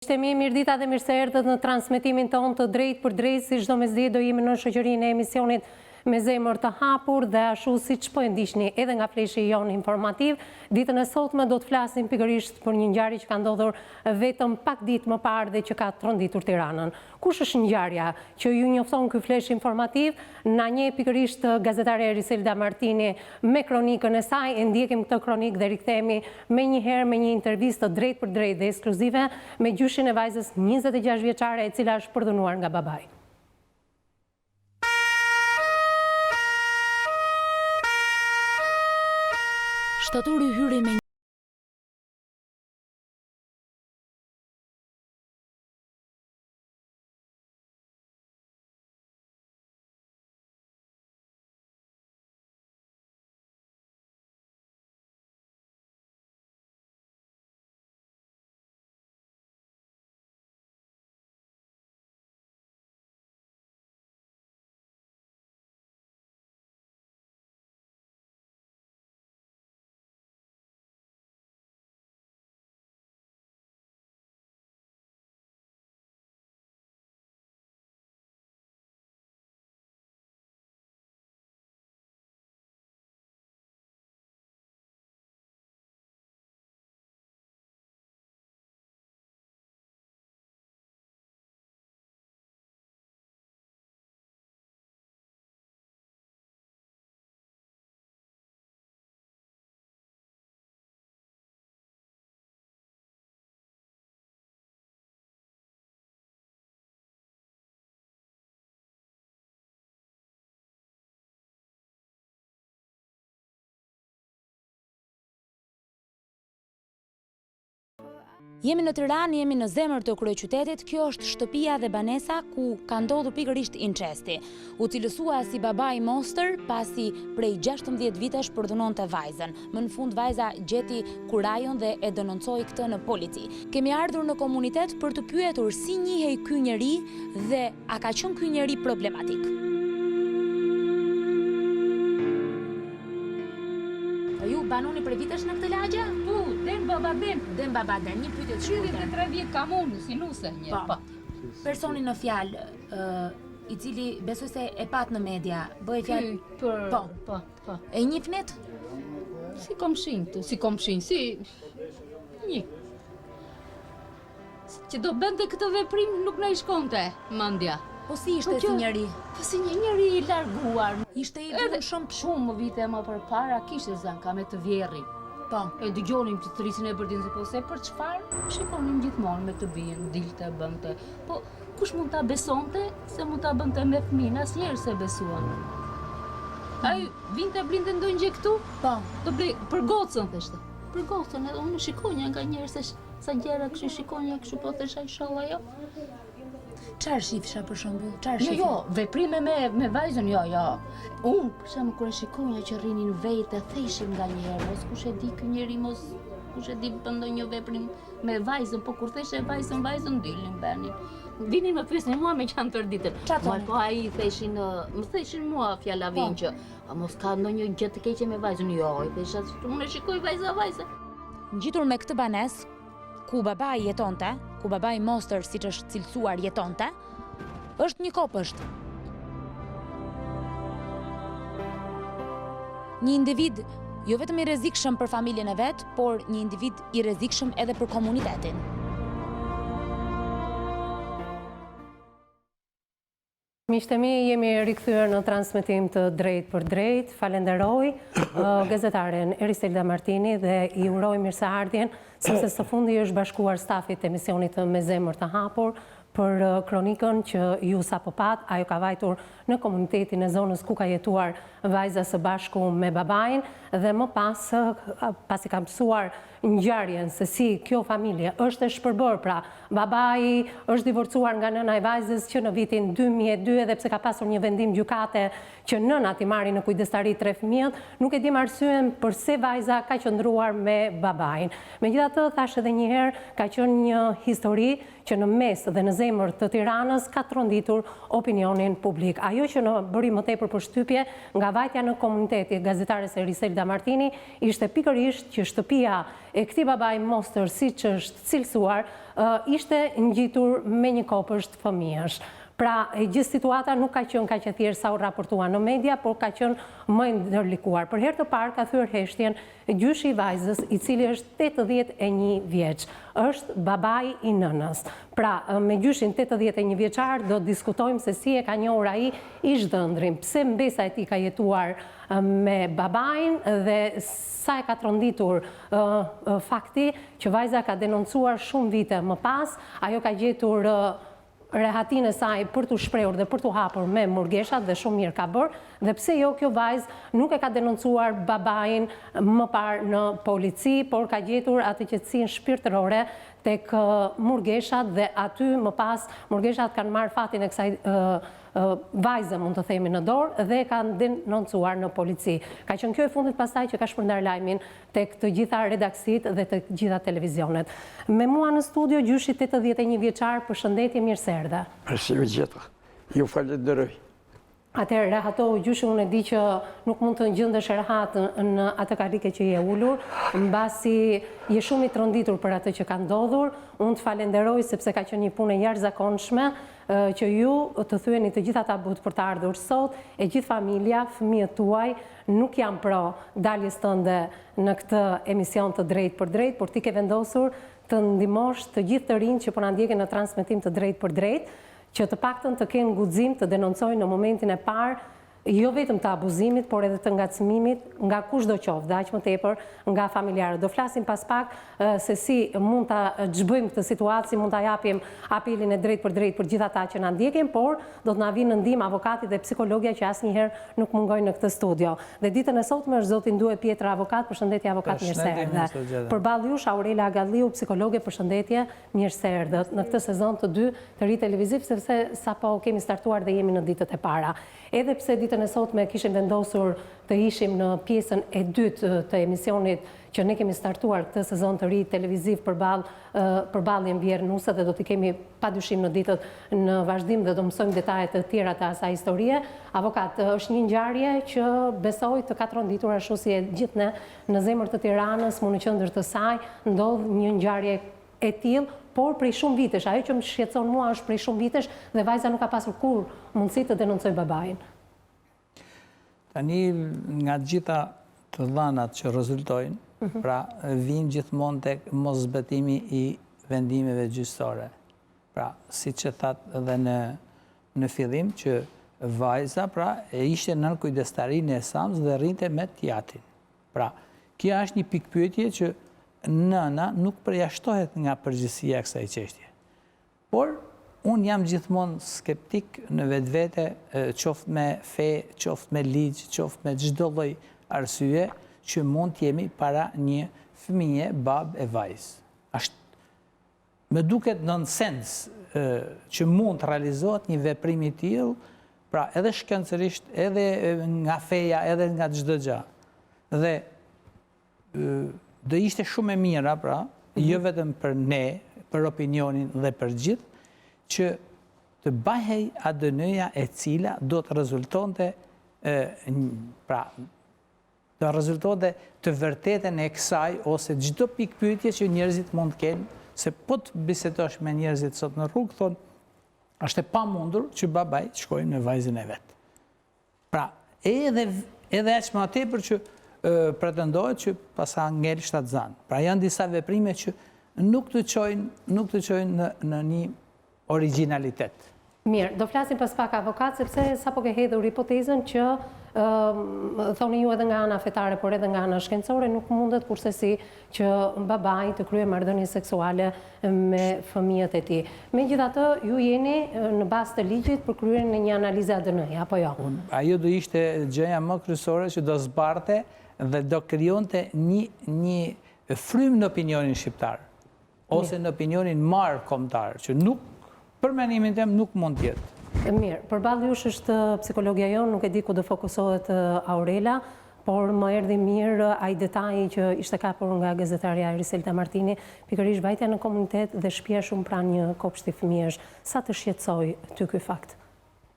Shtemi mirëdita dhe mirë se erdhët në transmetimin tonë të drejt për drejt, si çdo mesditë do jemi në shoqërinë e emisionit Me Zemër të Hapur dhe ashtu siç po e ndiqni edhe nga fleshi jonë informativ, ditën e sotme do të flasim pikërisht për një ngjarje që ka ndodhur vetëm pak ditë më parë dhe që ka tronditur Tiranën. Kush është ngjarja që ju njofton ky flesh informativ? Na njeh pikërisht gazetare Eriselda Martini me kronikën e saj, e ndjekim këtë kronikë dhe rikthehemi menjëherë me një intervistë drejt për drejt dhe ekskluzive me gjyshin e vajzës 26 vjeçare e cila është përdhunuar nga babai. Shtatori hyri me Jemi në Tiranë, jemi në zemër të kryeqytetit. Kjo është shtëpia dhe banesa ku ka ndodhur pikërisht incesti. U cilësua si babai monster pasi prej 16 vitesh përdhunonte vajzën. Më në fund vajza gjeti kurajon dhe e denoncoi këtë në polici. Kemi ardhur në komunitet për të pyetur si njihej ky njeri dhe a ka qenë ky njeri problematik. Ju banoni për vitesh në këtë lagje? Po, den baba den. Den baba den, një pyetje të shkurtër. 23 vjet kam unë, si nuse një. Po. Personi në fjalë, i cili besoj se e pat në media, bëhet fjalë për po. E njihnet? Si komshin, si një. Që do bënte këtë veprim nuk na i shkonte mendja. Po si ishte si njeri? Po si një njeri i larguar. Ishte i dhun shumë vite më përpara kishte zankame të vjerrin. Po. E dëgjonim që thrisin e bërtin se po se për çfarë? Shikonim gjithmonë me të bien, dilte bënte. Po kush mund ta besonte se mund ta bënte me fëmin, asnjëherë se besuan. Ai vinte blinte ndonjë këtu? Po. Do blej për gocën thashë. Për gocën edhe unë shikonja nga njerëz se sa gjëra kështu shikonja kështu po thesha inshallah jo. Çfarë shifsha për shembull? Jo, veprime me vajzën, jo. Unë, për shembull, kur e shikonja që rrinin vete, theshim nganjëherë, mos kush e di ky njeri, mos kush e di bën ndonjë veprim me vajzën, po kur theshë vajzën dilnin benin. Vinin më pyesin mua me qanë tërë ditën. Po ai më theshin mua fjalavin që a mos ka ndonjë gjë të keqe me vajzën? Jo, i thesha, unë e shikoj vajza. Ngjitur me këtë banesë, ku babai jetonte, ku babai monster siç është cilësuar jetonte, është një kopësht. Një individ jo vetëm i rrezikshëm për familjen e vet, por një individ i rrezikshëm edhe për komunitetin. Miqtë mi, jemi rikthyer në transmetim të drejt për drejt. Falenderoj gazetaren Eriselda Martini dhe i uroj mirëseardhjen, sepse së fundi është bashkuar stafit të emisionit Me Zemër të Hapur për kronikën që ju sapo pat. Ajo ka vajtur në komunitetin e zonës ku ka jetuar vajza së bashku me babain dhe më pasi ka mësuar ngjarjen se si kjo familje është e shpërbër, pra babai është divorcuar nga nëna e vajzës që në vitin 2002 dhe pse ka pasur një vendim gjykate që nëna t'i marrë në kujdestari 3 fëmijët, nuk e dim arsyen përse vajza ka qëndruar me babain. Megjithatë, thash edhe një herë, ka qenë një histori që në mes dhe në zemër të Tiranës ka tronditur opinionin publik. Ajo që në bëri më tepër përshtypje nga vajtja në komuniteti e gazetares Eriselda Martini ishte pikërisht që shtëpia e këtij babai Mostër, siç është cilësuar, ishte ngjitur me një kopësht fëmijësh. Pra, e gjithë situata nuk ka qenë kaq e thjeshtë sa u raportua në media, por ka qenë më e ndërlikuar. Për herë të parë ka thyer heshtjen gjyshi i vajzës, i cili është 81 vjeç, është babai i nënës. Pra, me gjyshin 81 vjeçar do të diskutojmë se si e ka njohur ai ish-dhëndrin, pse mbesa e tij ka jetuar me babain dhe sa e ka tronditur fakti që vajza ka denoncuar shumë vite më pas, ajo ka gjetur rehatin e saj për të shprehur dhe për të hapur me murgeshat dhe shumë mirë ka bërë, dhe pse jo kjo vajzë nuk e ka denoncuar babain më parë në polici, por ka gjetur atë qetësinë shpirtërore tek murgeshat dhe aty më pas murgeshat kanë marrë fatin e kësaj vajzë, mund të themi, në dorë dhe kanë denoncuar në polici. Ka qenë kjo e fundit pastaj që ka shpërndar lajmin tek të gjitha redaksit dhe të gjitha televizionet. Me mua në studio gjyshi 81 vjeçar, përshëndetje, mirë se erdha. Përsi u gjeta, ju falenderoj. Atëherë, rehatohu gjyshi, unë e di që nuk mund të gjëndesh rehat në atë karrike që je ulur, mbasi je shumë i tronditur për atë që ka ndodhur. Unë të falenderoj sepse ka qenë një punë e jashtëzakonshme që ju të thyeni të gjitha tabut për të ardhur sot, e gjithë familja, fëmijët tuaj, nuk janë pro daljes tënde në këtë emision të drejt për drejt, por ti ke vendosur të ndihmosh të gjithë të rinj që po na ndjekin në transmetim të drejt për drejt, që të paktën të kenë guxim të denoncojnë në momentin e parë, jo vetëm të abuzimit, por edhe të ngacmimit nga kushdo qoftë, dhe aq më tepër nga familjarët. Do flasim pas pak se si mund ta xhbëjmë këtë situatë, si mund ta japim apelin e drejt për gjithë ata që na ndjekin, por do të na vinë në ndihmë avokati dhe psikologja që asnjëherë nuk mungojnë në këtë studio. Dhe ditën e sotme është zoti Ndue Pjetra, avokat. Përshëndetje avokat, mirë se erdhët. Përballë jush Aurela Agalliu, psikologe, përshëndetje, mirë se erdhët në këtë sezon të 2 të ri televiziv, sepse sapo kemi startuar dhe jemi në ditët e para. Edhe pse ditën e sotme kishim vendosur të ishim në pjesën e dytë të emisionit që ne kemi startuar këtë sezon të ri televiziv përballjen Vjernuse, dhe do t'i kemi padyshim në ditët në vazhdim dhe do mësojmë detajet të tjera të asaj historie. Avokat, është një ngjarje që besoj të ka tronditur ashtu si e gjithë ne në zemër të Tiranës, në qendër të saj ndodh një ngjarje e tillë, por prej shumë vitesh. Ajo që më shqetëson mua është prej shumë vitesh dhe vajza nuk ka pasur kur mundësi të denoncojë babain. Tani nga gjitha të dhënat që rezultojnë, pra vinë gjithmonë tek moszbatimi i vendimeve gjyqësore. Pra, siç e thatë edhe në fillim që vajza pra e ishte nën kujdestarinë e Sams dhe rrinte me tjatin. Pra, kjo është një pikpyetje që nëna nuk përjashtohet nga përgjegjësia e kësaj çështje. Por unë jam gjithmonë skeptik në vetvete, qoftë me fe, qoftë me ligj, qoftë me çdo lloj arsye që mund të jemi para një fëmije, bab e vajzë. Më duket nonsens që mund të realizohet një veprim i tillë, pra edhe shkencërisht, edhe nga feja, edhe nga çdo gjë. Dhe do ishte shumë e mira, pra, jo vetëm për ne, për opinionin dhe për gjithë, që të bëhej ADN-ja e cila do të rezultonte, pra, do rezultonte të vërtetën e kësaj, ose çdo pikpyetje që njerëzit mund të kenë, se po të bisedosh me njerëzit sot në rrugë, thonë, është e pamundur që babai të shkojnë me vajzën e vet. Pra, edhe aq më tepër që pretendohet që pasa ngel shtatzan. Pra janë disa veprime që nuk të çojnë në një originalitet. Mirë, do flasim pas pak avokat, sepse sapo ke hedhur hipotezën që thoni ju edhe nga ana fetare, por edhe nga ana shkencore, nuk mundet kurse si që babai të kryejë marrëdhënie seksuale me fëmijët e tij. Megjithatë, ju jeni në bazë të ligjit për kryerjen e një analize ADN-i, apo jo? Ajo do ishte gjëja më kryesore që do zbarte dhe do krijonte një frym në opinionin shqiptar, ose në opinionin marrë kombëtar, që nuk, për mendimin tim, nuk mund të jetë. Mirë, përballë jush është psikologja jonë, nuk e di ku do fokusohet Aurela. por më erdhi mirë ai detaji që ishte kapur nga gazetarja Eriselda Martini, pikërisht vajtja në komunitet dhe shtëpia shumë pranë një kopshti fëmijësh. Sa të shqetësoi ty ky fakt?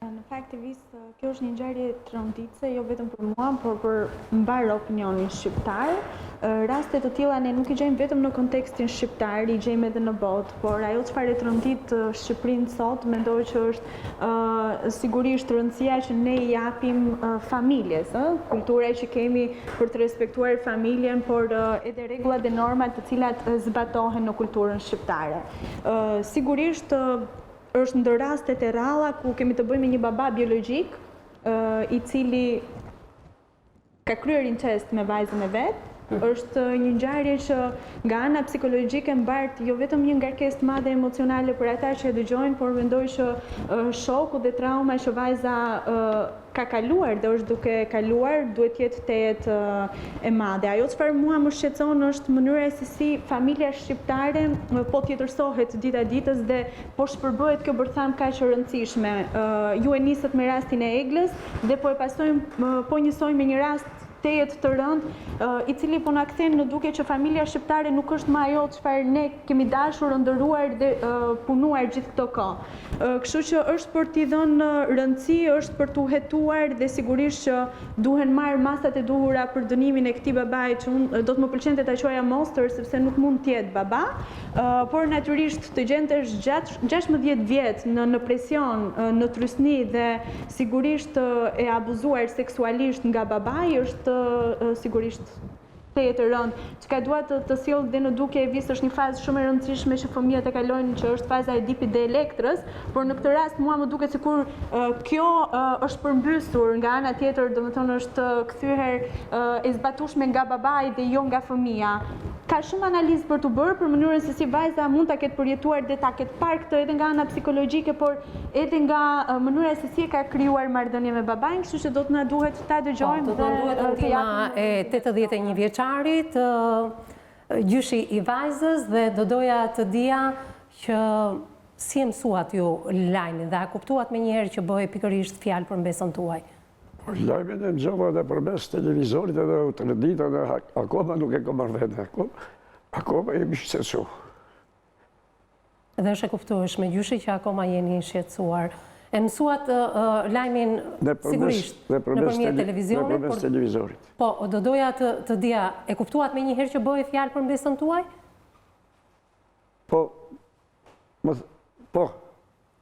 Në faktivisht, kjo është një ngjarje tronditse, jo vetëm për mua, por për mbar opinionin shqiptar. Raste të tilla ne nuk i gjejmë vetëm në kontekstin shqiptar, i gjejmë edhe në botë, por ajo çfarë e trondit Shqipërinë sot, mendoj që është sigurisht rëndësia që ne i japim familjes, kultura që kemi për të respektuar familjen, por edhe rregullat dhe normat të cilat zbatohen në kulturën shqiptare. Sigurisht është ndër rastet e rralla ku kemi të bëjmë me një baba biologjik i cili ka kryer incest me vajzën e vet. Është një ngjarje që nga ana psikologjike mbart jo vetëm një ngarkesë të madhe emocionale për ata që e dëgjojnë, por mendoj që shoku dhe trauma që vajza ka kaluar dhe është duke kaluar duhet të jetë e madhe. Ajo çfarë mua më shqetëson është mënyra se si familja shqiptare po tjetërsohet dita ditës dhe po shpërbëhet kjo bërtham kaq e rëndësishme. Ju e nisët me rastin e Eglës dhe po e pasojmë, po njësojmë me një rast tejet të rënd, i cili po na kthen në duke që familja shqiptare nuk është më ajo çfarë ne kemi dashur, ndëruar dhe punuar gjithë këtë kohë. Kështu që është për t'i dhënë rëndësi, është për t'u hetuar dhe sigurisht që duhen marrë masat e duhura për dënimin e këtij babai që unë do të më pëlqente ta quaja monster sepse nuk mund të jetë baba, por natyrisht të gjendesh 16 vjet në presion, në trysni dhe sigurisht e abuzuar seksualisht nga babai është sigurisht tejet e rëndë. Çka dua të sjell dhe në duke e vist është një fazë shumë e rëndësishme që fëmijët e kalojnë, që është faza e dipit dhe elektrës, por në këtë rast mua më duket sikur kjo është përmbysur nga ana tjetër, domethënë është kthyer e zbatueshme nga babai dhe jo nga fëmia. Ka shumë analizë për të bërë për mënyrën se si vajza mund ta ketë përjetuar dhe ta ketë parë këtë edhe nga ana psikologjike, por edhe nga mënyra se si e ka krijuar marrëdhënie me babain, kështu që do të na duhet ta dëgjojmë dhe të japim e 81 vjeçarit, gjyshi i vajzës, dhe do doja të dija që si e mësuat ju lajmin dhe a kuptuat menjëherë që bëhej pikërisht fjalë për mbesën tuaj? Lajmin e mëgjova edhe përmes televizorit edhe të rëdita dhe akoma nuk e kom marrë vete. Akoma jemi shqetësuar. Dhe është e kuptueshme gjyshi që akoma jeni shqetësuar. E mësuat lajmin sigurisht nëpërmjet televizionit. Nëpërmes televizorit. Po, do doja të dija, e kuptuat menjëherë që bëhej fjalë për mbesën tuaj? Po.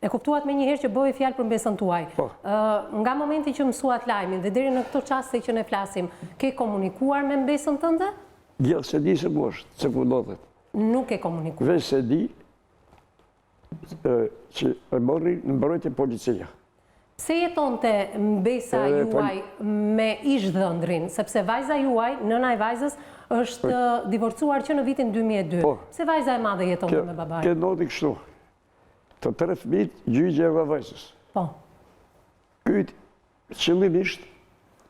E kuptuat menjëherë që bëhej fjalë për mbesën tuaj. Nga momenti që mësuat lajmin dhe deri në këtë çast që ne flasim, ke komunikuar me mbesën tënde? Gjellë se di se mu është, se ku ndodhet. Nuk e komunikuar. Veç se di që e morri në mbrojtje policia. Pse jetonte mbesa juaj me ish-dhëndrin? Sepse vajza juaj, nëna e vajzës, është divorcuar që në vitin 2002. Pse vajza e madhe jetonte me babai? Ke ndodhi kështu. Të 3 fëmijët gjyqja e vajzës. Po. Ky qëllimisht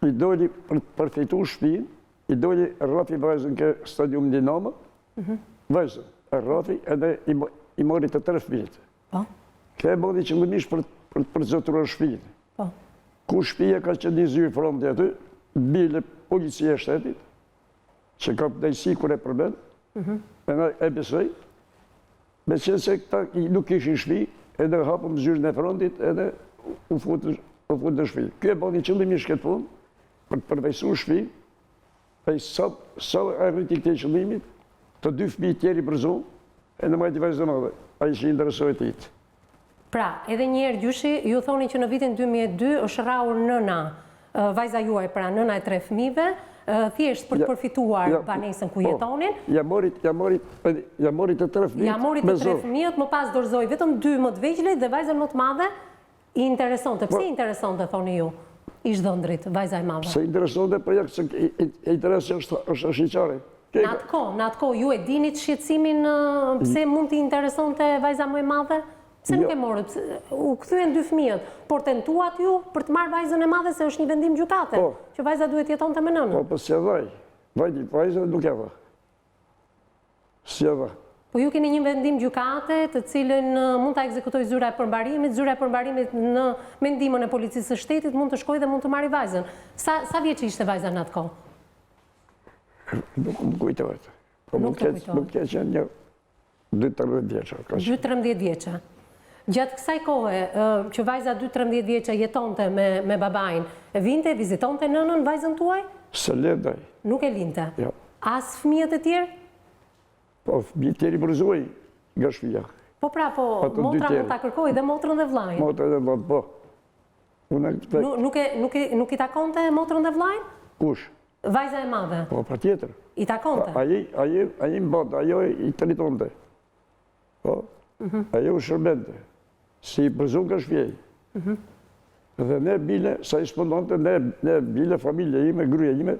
i doli për të përfituar shtëpinë, i doli rrafi vajzën ke stadium Dinamo. Vajzën e rrafi edhe i mori të 3 fëmijët. Po. Ke mori qëllimisht për të përzotuar shtëpinë. Po. Ku shtëpia ka qenë një zyrë fronti aty, bile policia e shtetit, që ka përndajsi kur e përben, e besoj, me qenë se këta nuk ishin shtëpi, edhe hapëm zyrën e frontit, edhe u futën në shtëpi. Kjo e bani qëllimisht këtë punë, për të përvejsuar shtëpi, e sa arriti këtij qëllimit, të 2 fëmijë tjerë për zonë, e në majtë vajzë madhe, a i që i interesojt i të. Pra, edhe njerë gjyshi, ju thoni që në vitin 2002 është rraur nëna, vajza juaj, pra nëna e 3 fëmijëve, thjesht për të përfituar banesën ku jetonin. Ja mori të 3 fëmijët. Ja mori të 3 fëmijët, më pas dorëzoi vetëm 2 më të vegjël dhe vajzën më të madhe i interesonte. Pse i interesonte, thoni ju, ish-dhëndrit, vajza e madhe? Pse interesonte, për jakë se interesi është shqyqare. Në atë kohë, ju e dinit shqetësimin pse mund t'i interesonte vajza më e madhe? Pse nuk e morët? U kthyen 2 fëmijët, por tentuat ju për të marrë vajzën e madhe se është një vendim gjykate, që vajza duhet jetonte me nënën. Po, si e dhaj. Vajza nuk e dha. Si e dha. Po ju keni një vendim gjykate të cilën mund ta ekzekutoj zyra e përmbarimit në mendimin e policisë së shtetit mund të shkojë dhe mund të marrë vajzën. Sa vjeç ishte vajza në atë kohë? Nuk më kujtohet. Po Nuk të kujtohet. Nuk ke qenë një 2-13 vjeça. 2-13 vjeça. Gjatë kësaj kohe që vajza 2-13 vjeça jetonte me babain, vinte, vizitonte nënën vajzën tuaj? Se lindaj. Nuk e linte. Ja. As fëmijët e tjerë? Po fëmijët tjeri mërzoj nga shpia. Po pra, po, Ato dy motra tjerë. mund ta kërkoj dhe motrën dhe vllajin. Motra dhe vllajin, po. Nuk i takonte motrën dhe vllajin? Kush? Vajza e madhe. Po, pa tjetër. I takonte. Aji më bëndë, ajo i të rritonte. Po, ajo u shërbente. Si i përzun nga shpjej. Dhe ne bile, sa i spëndonte, ne bile, familje ime, gruja ime,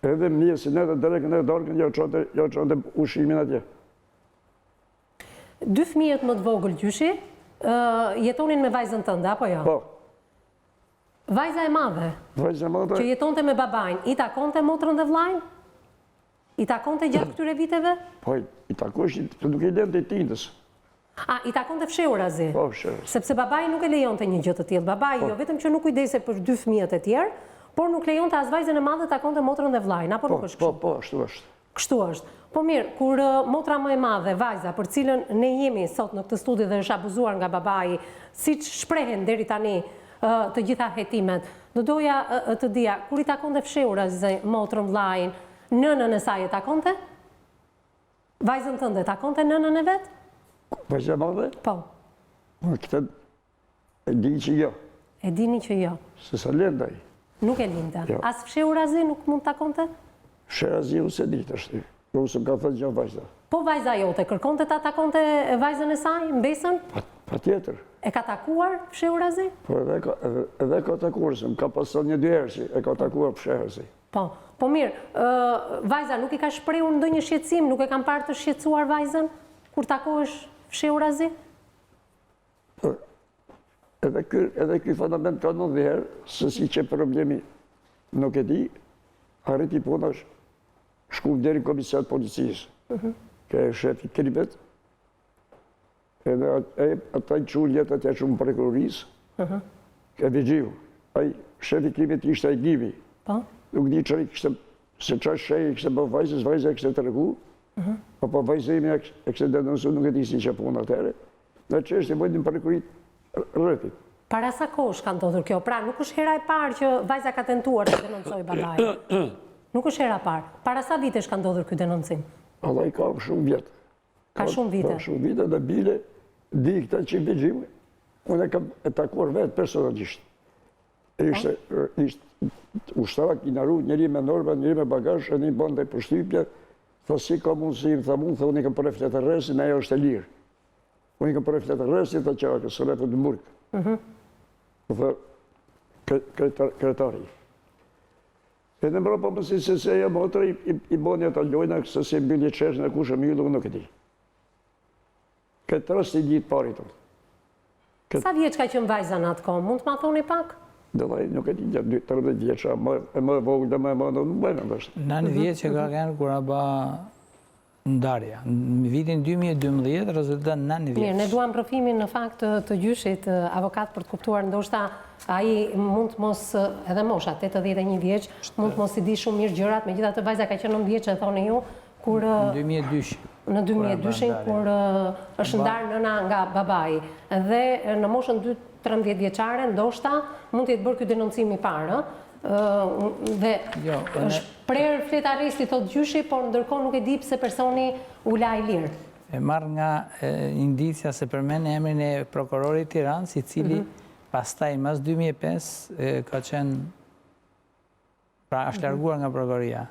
edhe mjesin edhe drekën edhe darkën, jo qonte ushimin atje. 2 fëmijët më të vogël gjyshi, jetonin me vajzën tënde, apo jo? Po, Vajza e madhe, vajzë madhe, që jetonte me babain, i takonte motrën dhe vllajin? I takonte gjatë këtyre viteve? po, i takosh, nuk i lente i tindës. I takonte fshehurazi? Po, shërës. Sepse babai nuk e lejonte një gjë të tillë. Babai jo vetëm që nuk kujdese për 2 fëmijët e tjerë, por nuk lejonte as vajzën e madhe takonte motrën dhe vllajin, apo nuk është kështu? Po, ashtu është. Kështu është. Po mirë, kur motra më e madhe, vajza, për cilën ne jemi sot në këtë studi dhe është abuzuar nga babai, siç shprehen deri tani të gjitha hetimet, do doja të dija, kur i takonte fshehurazi motrën vllajin, nënën e saj e takonte? Vajzën tënde takonte nënën e vet? Vajzë madhe? Po. Këtë e di që jo, E dini që jo. se sa lendaj. Nuk e linte. Jo. As fshehurazi nuk mund takonte? Shërazi unë se ditë është. Unë se më ka thënë gjë vajza. Po vajza jote kërkonte ta takonte vajzën e saj, mbesën? Pa tjetër. E ka takuar fshehurazi? Po edhe ka takuar, se më ka pason 1-2 herë që e ka takuar fshehurazi. Po mirë, vajza nuk i ka shprehur ndonjë shqetësim, nuk e kam parë të shqetësuar vajzën kur takohesh fshehurazi? Edhe ky fenomen ka 90 herë, se si që problemi nuk e di, arriti punash, shku deri në komisariat policisë. Ka e shefi krimet, edhe ata i qunë jetë atje shumë prokurorisë, ka vigjiu. Ai shefi krimet ishte ai Gimi. Po? Nuk di që kështë, se që shej kështë bë vajzës, vajzë e kështë të regu, apo vajzë ime e kështë denonsu, nuk e di si që punë atëre. Në që është i vojnë në prokurit rrëtit. Para sa kohësh ka ndodhur kjo? Pra, nuk është hera e parë që vajza ka tentuar të denoncoj babaj. Nuk është hera e parë. Para sa vitesh ka ndodhur ky denoncim? Allah i ka shumë vjetë. Ka shumë vite. Ka shumë vite dhe bile, di këta që i bëgjime. Unë e kam e takuar vetë personalisht. Ishte ushtarak i naru njëri me norma, njëri me bagazh, e një bënde për shtypje, tha si ka mundësi, tha mund, tha unë i kam për e fletë rresin, ajo është e lirë. Unë i kam për e fletë rresin, tha qara kësë rrepët në murkë. Tha kretari. E në mërë pa mësi se se e motra i bonja të ljojna, se se mbylje qeshën e kushë mjullu, nuk e di. Këtë rast i gjitë pari të. Sa vjeç ka qenë vajza në atë kohë? Mund të ma thoni pak? Dhe laj, nuk e di, 13 vjeqa, e më vogë dhe më e më në bëjnë, ndështë. 9 vjetë që ka kënë kur a ba ndarja. Në vitin 2012 rezultat 9 vjetë. Mirë, ne duam rrëfimin në fakt të gjyshit avokat për të kuptuar, ndoshta ai mund të mos, edhe mosha, 81 vjeç, mund të mos i di shumë mirë gjërat, megjithatë vajza ka qenë 9 vjeç, e thoni ju, kur në 2002, kur është ndarë nëna nga babai. Dhe në moshën 13 vjeçare, ndoshta mund të jetë bërë ky denoncim i parë, dhe është prerë fletë arresti, thot gjyshi, por ndërkohë nuk e di pse personi u la i lirë. E marrë nga indicia se përmend emrin e prokurorit Tiranës, i cili pastaj mas 2005 ka qenë, pra është larguar nga prokuroria.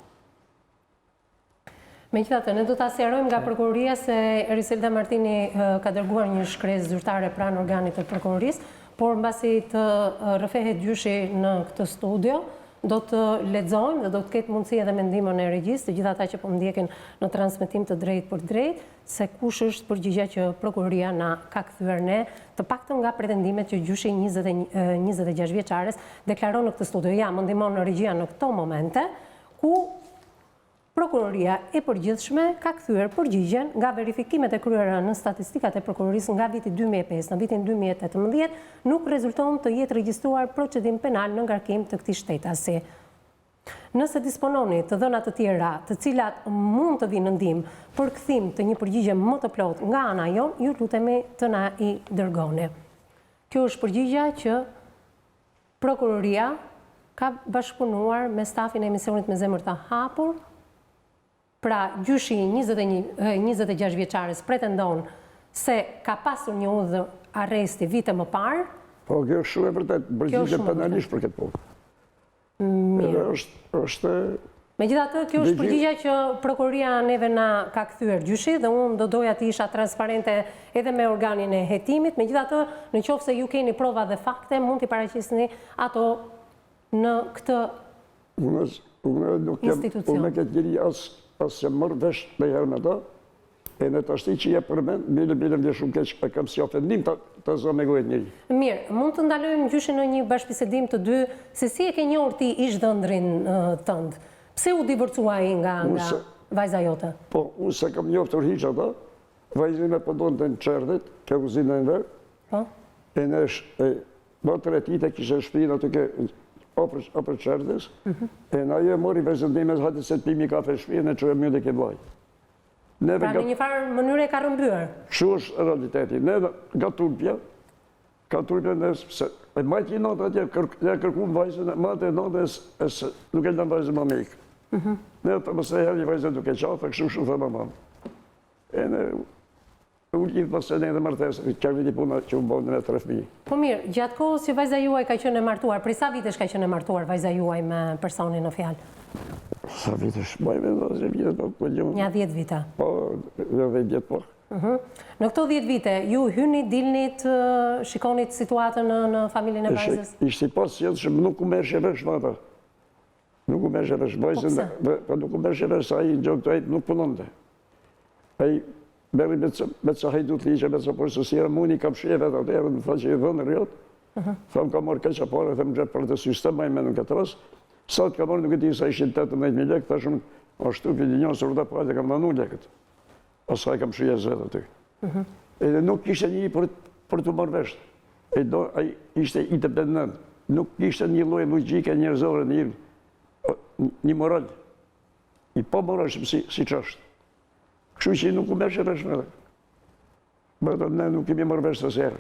Megjithatë, ne do ta sqarojmë nga prokuroria se Eriselda Martini ka dërguar një shkresë zyrtare pranë organit të prokurorisë, por mbasi të rrëfehet gjyshi në këtë studio, do të lexojmë dhe do të ketë mundësi edhe mendimin e regjisë, të gjithë ata që po ndjekin në transmetim të drejtë për drejtë, se kush është përgjigjja që prokuroria na ka kthyer ne, të paktën nga pretendimet që gjyshi 26 vjeçares deklaron në këtë studio. Ja, më ndihmon në regjia në këto momente, ku Prokuroria e përgjithshme ka kthyer përgjigjen nga verifikimet e kryera në statistikat e prokurorisë nga viti 2005 në vitin 2018, nuk rezulton të jetë regjistruar procedim penal në ngarkim të këtij shtetasi. Nëse dispononi të dhëna të tjera, të cilat mund të vinë në ndihmë për kthim të një përgjigje më të plotë nga ana jon, ju lutemi të na i dërgoni. Kjo është përgjigja që prokuroria ka bashkëpunuar me stafin e emisionit Me Zemër të Hapur. Pra, gjyshi 26 vjeçares pretendon se ka pasur një udhër arresti vite më parë. Po, kjo është shumë e vërtet, përgjigje penalisht për këtë punë. Edhe është... Megjithatë, kjo është përgjigja që prokuroria neve na ka kthyer gjyshi dhe unë do doja të isha transparente edhe me organin e hetimit. Megjithatë, në qoftë se ju keni prova dhe fakte, mund t'i paraqisni ato në këtë institucion. Unë këtë gjeri asë se mërë vesh me herë me ta, e në të ashti që je përmen, bile vje shumë keq, e kam si ofendim të zë me gojët njëri. Mirë, mund të ndalojmë gjyshin në një bashkëbisedim të dy, se si e ke njohur ti ish dhëndrin tënd? Pse u divorcuaj nga vajza jote? Po, unë se kam njoftur hiq ata, vajzën e pëndon të në qerdit, ke uzinë në verë, e në më të retite kishe shpinë atë ke opër qerdis, e na je mori prezentimet hati se të pimi kafe shpinë e që e mjë dhe ke vaj. Pra në një farë mënyre e ka rëmbyer? Shu është realiteti. Ne nga Turpja, e majtë i notë atje, kërkumë vajzën, majtë e notë nuk e lënë vajzën më mekë. Ne të mëse herë i vajzën duke qafë, kështu shumë thë më mamë. E në ullin pëse ne dhe martesë, kërë viti puna që unë bëndën e 3 fëmijë. Po mirë, gjatë kohës që vajza juaj ka qenë e martuar, për sa vitesh ka qenë e martuar vajza juaj me personin në fjalë? Sa vitesh, bajme dhe zhe vjetë, po gjumë. Nja 10 vite? Po, dhe vjetë po. Në këto 10 vite, ju hyni, dilnit, shikonit situatën në familjen e vajzës? Ishte pas jetë që nuk u mërë shëvesh më ata. Nuk u mërë shëvesh. Vajzën, nuk u mërë shëvesh, sa i në gjokë të ajtë nuk punonte. Ai beri me të hajdu të liqe, me të përësësira, muni kam shëve të atërë, në tha që i dhënë rjotë. Thamë ka marrë keqa pare, thëmë gjepë për të sistem, ma i me në këtë ras. Sa të ka marrë nuk e ti sa ishin 18.000 lekë, ta shumë, ashtu këtë një së rrëta pare, kam dhanu lekët. Asaj kam shëje zvetë aty. Edhe nuk ishte një për të marrë veshtë. Ishte i të bednën. Nuk ishte një lojë logjike njerëzore, një moral. I po moral shumë si që është. Kështu që nuk u mërë që veshtë me dhe. Bërë ne nuk kemi marrë veshtë të serë.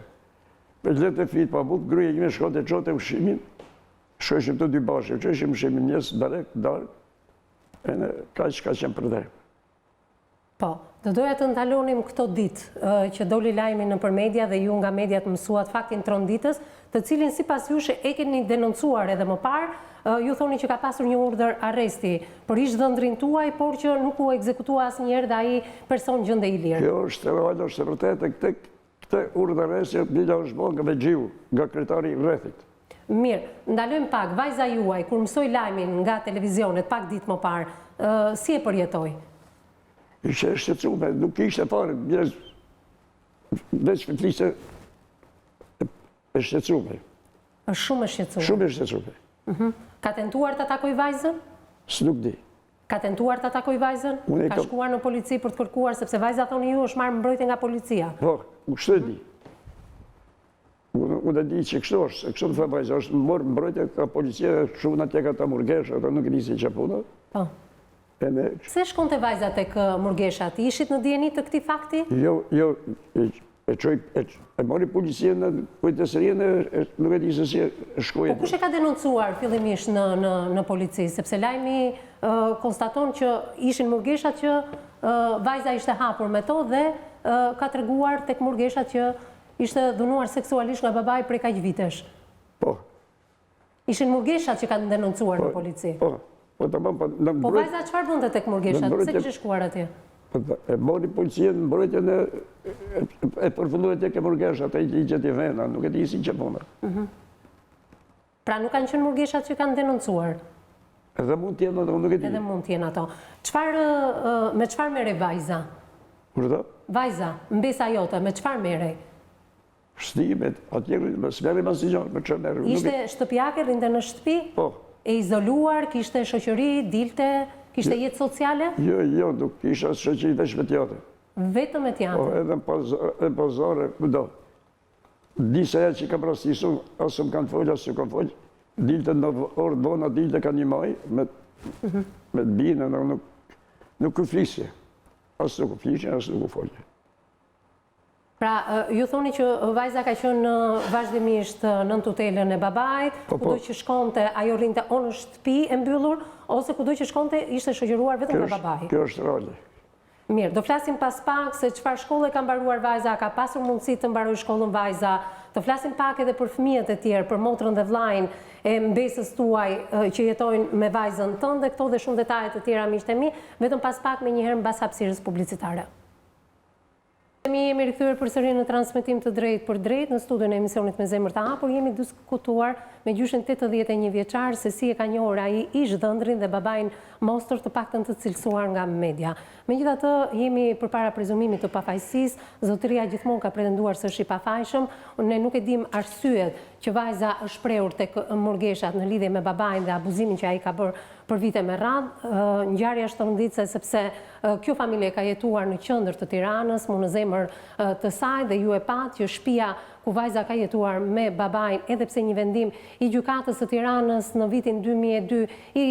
Për letë e fitë pa bukë, gruja kemi shkote qote ushimin, shkojshim të dy bashkë, qëshim ushimin njësë, darë, e në ka që ka qenë për dhe. Po, do doja të ndalonim këto ditë që doli lajmi në për media dhe ju nga mediat mësuat faktin tronditës, të cilin si pas jushë e keni denoncuar edhe më parë, ju thoni që ka pasur një urdhër arresti për ish dhëndrin tuaj, por që nuk u ekzekutua asë njerë dhe aji person gjënde i lirë. Kjo është e valë, është e vërtet, këte urdhër arresti bila është bon nga Vegjiu, nga kretari i rrethit. Mirë, ndalojmë pak, vajza juaj, kur mësoj lajmin nga televizionet pak ditë më parë, si e përjetoj? Ishe e shqetsume, nuk ishte parë, veç për fliste e shqetsume. është shumë e shqetsume? Shumë e shqetsume. Ka tentuar të takoj vajzën? S'nuk di. Ka tentuar të takoj vajzën? Ka shkuar në polici për të kërkuar, sepse vajza thoni ju është marrë mbrojtje nga policia. Po, kështu e di. Unë e di që kështu është, kështu të thë vajza, është morë mbrojtje nga policia, shumë në tjeka ta murgesh, ata nuk e di si që puna. Po. Pse shkon të vajza të kë murgeshat? Ishit në djeni të këti fakti? Jo, e mori policia në kujtësërien e nuk e di se si e shkojë. Po kush e ka denoncuar fillimisht në polici? Sepse lajmi konstaton që ishin murgeshat që vajza ishte hapur me to dhe ka të reguar tek murgeshat që ishte dhunuar seksualisht nga babaj prej kaq vitesh. Po. Ishin murgeshat që kanë denoncuar në polici? Po. Po vajza qëfar bënde tek murgeshat? Pse kështë shkuar atje? E mori policia në mbrojtjen e përfunduar tek e murgeshat, e i gjeti vena, nuk e di si që puna. Pra nuk kanë qenë murgeshat që kanë denoncuar? Edhe mund t'jenë ato, nuk e di. Edhe mund t'jenë ato. Me qëfar mere vajza? Kurta? Vajza, mbesa jote, me qëfar mere? Shtimet, atjerë, me smeri ma si gjanë, me që merë. Ishte shtëpjake, rinde në shtëpi? Po. E izoluar, kishte shoqëri, dilte, Kishte jetë sociale? Jo, nuk isha shoqëri veç me teatr. Vetëm me teatr? Edhe në pazare, do. Disa ja që ka prastisur, asë më kanë folë, asë më kanë folë. Dilte në orë bona, dilte ka një maj, me të bine, nuk u flisje. Asë nuk u flisje, asë nuk u folje. Pra, ju thoni që vajza ka qenë vazhdimisht në tutelën e babait, kudo që shkonte, ajo rrinte o në shtëpi e mbyllur, ose kudo që shkonte ishte shoqëruar vetëm me babai. Kjo është roli. Mirë, do flasim pas pak se çfarë shkolle ka mbaruar vajza, ka pasur mundësi të mbarojë shkollën vajza. Të flasim pak edhe për fëmijët e tjerë, për motrën dhe vllajin e mbesës tuaj që jetojnë me vajzën tënde, këto dhe shumë detaje të tjera miqtë e mi, vetëm pas pak me njëherë mbas hapësirës publicitare. Jemi rikthyer përsëri në transmetim të drejtë për drejtë në studion e emisionit Me Zemër të Hapur. Jemi diskutuar me gjyshin 81 vjeçar se si e ka njohur ai ish dhëndrin dhe babain mostër të paktën të cilësuar nga media. Megjithatë, jemi përpara prezumimit të pafajësisë, zotëria gjithmonë ka pretenduar se është i pafajshëm. Ne nuk e dim arsyet që vajza është shprehur tek murgeshat në lidhje me babain dhe abuzimin që ai ka bërë për vite me radhë. Ngjarja është rënditse sepse kjo familje ka jetuar në qendër të Tiranës, mu në zemër të saj, dhe ju e pat që shtëpia ku vajza ka jetuar me babain, edhe pse një vendim i gjykatës së Tiranës në vitin 2002 i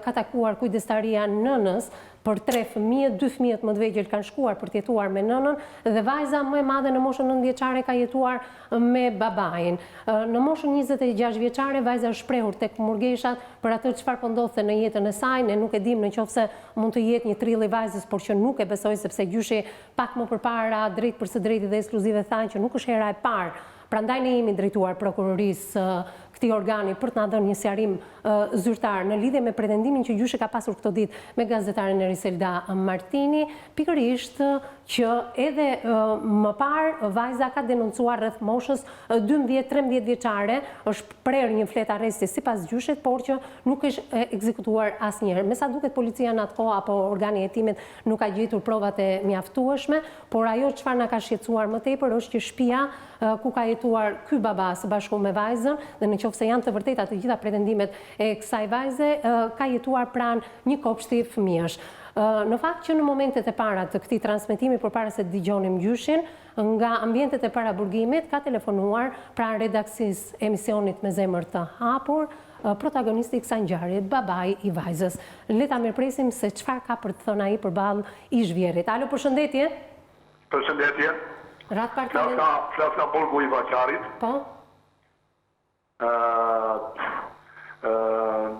ka takuar kujdestaria nënës për 3 fëmijë, 2 fëmijët më të vegjël kanë shkuar për të jetuar me nënën dhe vajza më e madhe në moshën 9 vjeçare ka jetuar me babain. Në moshën 26 vjeçare vajza është shprehur tek murgeshat për atë çfarë po ndodhte në jetën e saj. Ne nuk e dim nëse mund të jetë një trilli vajzës, por që nuk e besoj sepse gjyshi pak më përpara drejt për së drejti dhe ekskluzive thanë që nuk është hera e parë. Prandaj ne jemi drejtuar prokurorisë këtij organi për të na dhënë një sqarim zyrtar në lidhje me pretendimin që gjyshi ka pasur këtë ditë me gazetaren Eriselda Martini, pikërisht që edhe më parë vajza ka denoncuar rreth moshës 12-13 vjeçare, është prerë një flet arresti sipas gjyshit, por që nuk është ekzekutuar asnjëherë. Me sa duket policia në atë kohë apo organi i hetimit nuk ka gjetur provat e mjaftueshme, por ajo çfarë na ka shqetësuar më tepër është që shtëpia ku ka jetuar ky baba së bashku me vajzën, dhe nëse janë të vërteta të gjitha pretendimet e kësaj vajze, ka jetuar pranë një kopshti fëmijësh. Në fakt që në momentet e para të këtij transmetimi, përpara se të dëgjonim gjyshin, nga ambientet e para burgimit ka telefonuar pranë redaksisë emisionit Me Zemër të Hapur protagonisti i kësaj ngjarje, babai i vajzës. Le ta mirpresim se çfarë ka për të thënë ai përballë ish-vjerrit. Alo, përshëndetje. Përshëndetje. Rat Partizan. Flas nga burgu i Vaçarit. Po.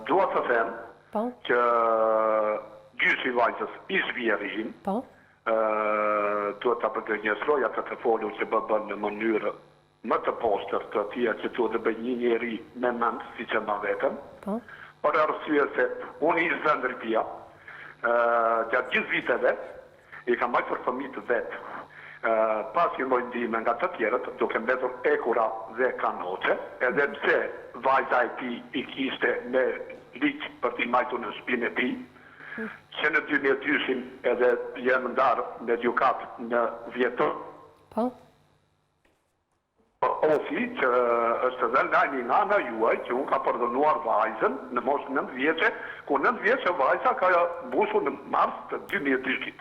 Dua të them që gjyshi i vajzës ish-vjerrin duhet ta përgënjeshtoj atë të folur që bën në mënyrë më të postër të tija që duhet të bëj një njeri me mend, si që ma vetëm, për arsye se unë ish dhëndër tia, gjatë gjithë viteve, i kam bajtur fëmijë të vetë, pas një lloj ndihme nga të tjerët, duke mbetur ekura dhe kanoqe, edhe pse vajza e tij i kishte me ligj për t'i mbajtur në shtëpinë e tij, që në 2002 edhe jenë ndarë në gjykat në vjetër. Osi që është dhe nga nga juaj që unë ka përdhënuar vajzën në moshë 9 vjeçe, ku 9 vjeçe vajza ka mbusur në mars të 2002.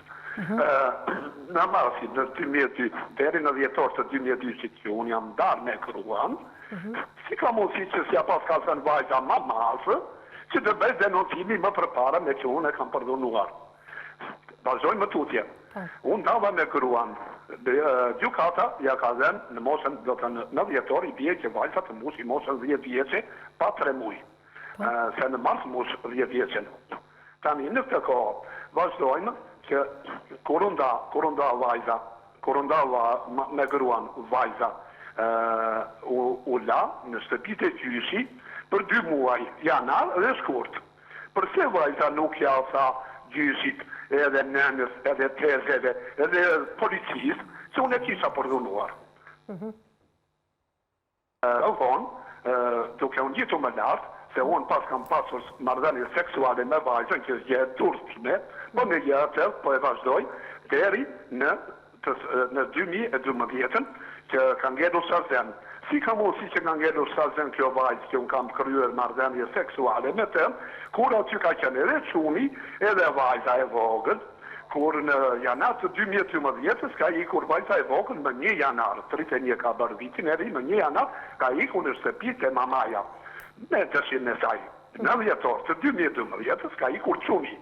Në marsin në 2002 deri në dhjetor të 2002 që unë jam ndarë me gruan, si ka mundësi që s'ja pas ka thënë vajza ma masë, që të bëj denoncimi më përpara me që unë e kam përdhunuar. Vazhdojmë më tutje. Unë dava me gruan. Gjykata ja ka dhenë në moshën në dhjetor i bje që vajza të mbushi moshën 10 vjeçe pa 3 muj. Se në mars mush 10 vjeçe. Tani në këtë kohë vazhdojmë që kur nda vajza, kur nda me gruan vajza u la në shtëpitë e gjyshi për 2 muaj, janar dhe shkurt. Përse vajza nuk ja tha gjyshit edhe nënës, edhe tezeve, edhe policisë, që unë e kisha përdhunuar. Duke unë gjitu më lartë, se unë pas kam pasur marrëdhënie seksuale me vajzën që jetë turpshme, po me jetë, po e vazhdoj, deri në 2012 që ka ngjetur Shazem, si ka mundësi që nga ngellur sa zën kjo vajzë që unë kam kryer marrëdhënie seksuale me të, kur aty ka qenë edhe çuni, edhe vajza e vogël, kur në janar të 2012 ka ikur vajza e vogël më 1 janar, 31 ka bërë vitin e ri, më 1 janar ka ikur në shtëpi te mamaja, me dëshirën e saj. Në dhjetor të 2012 ka ikur çuni.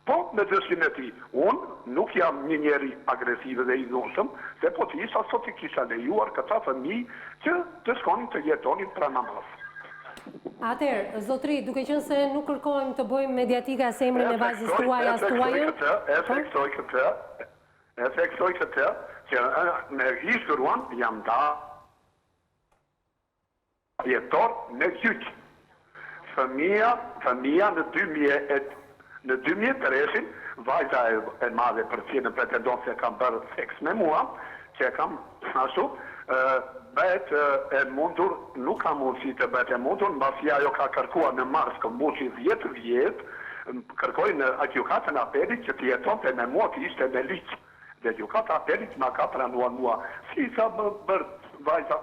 Po, me dëshirën e tij, unë nuk jam një njeri agresiv dhe i dhunshëm, se po të isha sot i kisha lejuar këta fëmijë që të shkonin të jetonin pra namaz. Atëherë, zotri, duke qenë se nuk kërkojmë të bëjmë mediatika se emrin e vajzës tuaj as tuajën. E theksoj këtë, që me hishëruan jam da jetor në gjyq. Fëmija në 2003, vajza e madhe për cilën pretendon se kam bërë seks me mua, që kam ashtu, bëhet e mundur, nuk ka mundësi të bëhet e mundur, mbasi ajo ka kërkuar në mars këmbushi 10 vjet, kërkoj në gjykatën apelit që të jetonte me mua të ishte me liq. Dhe gjykata apelit ma ka pranuar mua. Si sa bërë vajza?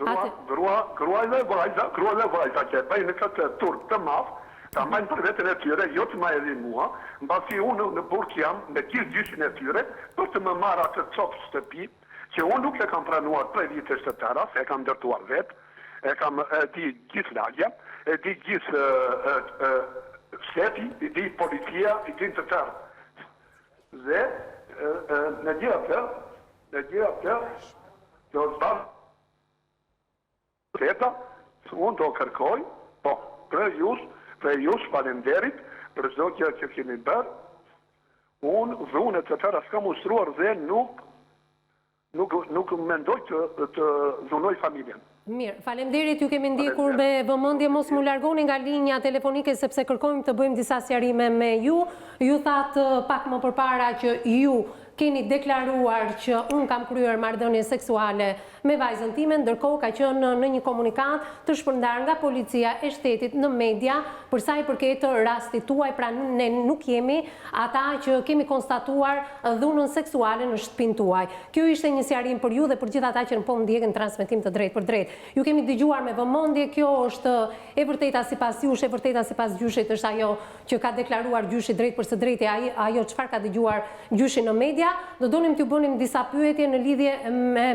Grua dhe vajza që bëjnë në këtë turp të madh, ta majnë për vetën e tyre, jo të ma edhin mua, mbasi unë në burg jam me gjithë gjyshin e tyre, për të më marrë atë copë shtëpi, që unë nuk e kam pranuar prej vite shtetara, se e kam ndërtuar vetë, e kam di gjithë lagja, e di gjithë shteti, i di policia, i di të tërë. Dhe në gjithë atë, do të zbarë, unë do kërkoj, po, prej jush falenderit, për çdo gjë që keni bërë, unë dhunët të tëra s'kam ushtruar dhe nuk mendoj të dhunoj familjen. Mirë, falemderit, ju kemi ndikur me vëmendje mos mu largoni nga linja telefonike sepse kërkojmë të bëjmë disa sqarime me ju. Ju thatë pak më përpara që ju keni deklaruar që unë kam kryer marrëdhënie seksuale me vajzën time, ndërkohë ka qenë në një komunikat të shpërndar nga policia e shtetit në media për sa i përket rastit tuaj, pra ne nuk jemi ata që kemi konstatuar dhunën seksuale në shtëpinë tuaj. Kjo ishte një sqarim për ju dhe për gjithë ata që po ndjekin transmetim të drejtë për drejtë. Ju kemi dëgjuar me vëmendje, kjo është e vërteta sipas jush, e vërteta sipas gjyshit është ajo që ka deklaruar gjyshi drejt për së drejti, ajo çfarë ka dëgjuar gjyshi në media. Do donim t'ju bënim disa pyetje në lidhje me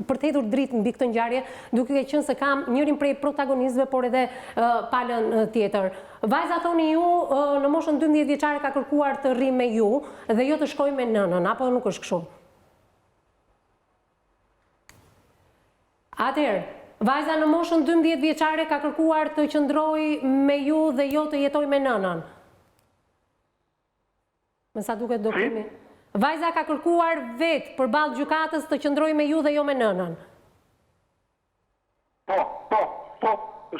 për të hedhur dritë mbi këtë ngjarje, duke qenë se kam njërin prej protagonistëve, por edhe palën tjetër. Vajza, thoni ju, në moshën 12 vjeçare ka kërkuar të rri me ju dhe jo të shkojë me nënën, apo nuk është kështu? Atëherë, vajza në moshën 12 vjeçare ka kërkuar të qëndrojë me ju dhe jo të jetojë me nënën. Me sa duket do kemi. Vajza ka kërkuar vetë përballë gjykatës të qëndrojë me ju dhe jo me nënën. Po,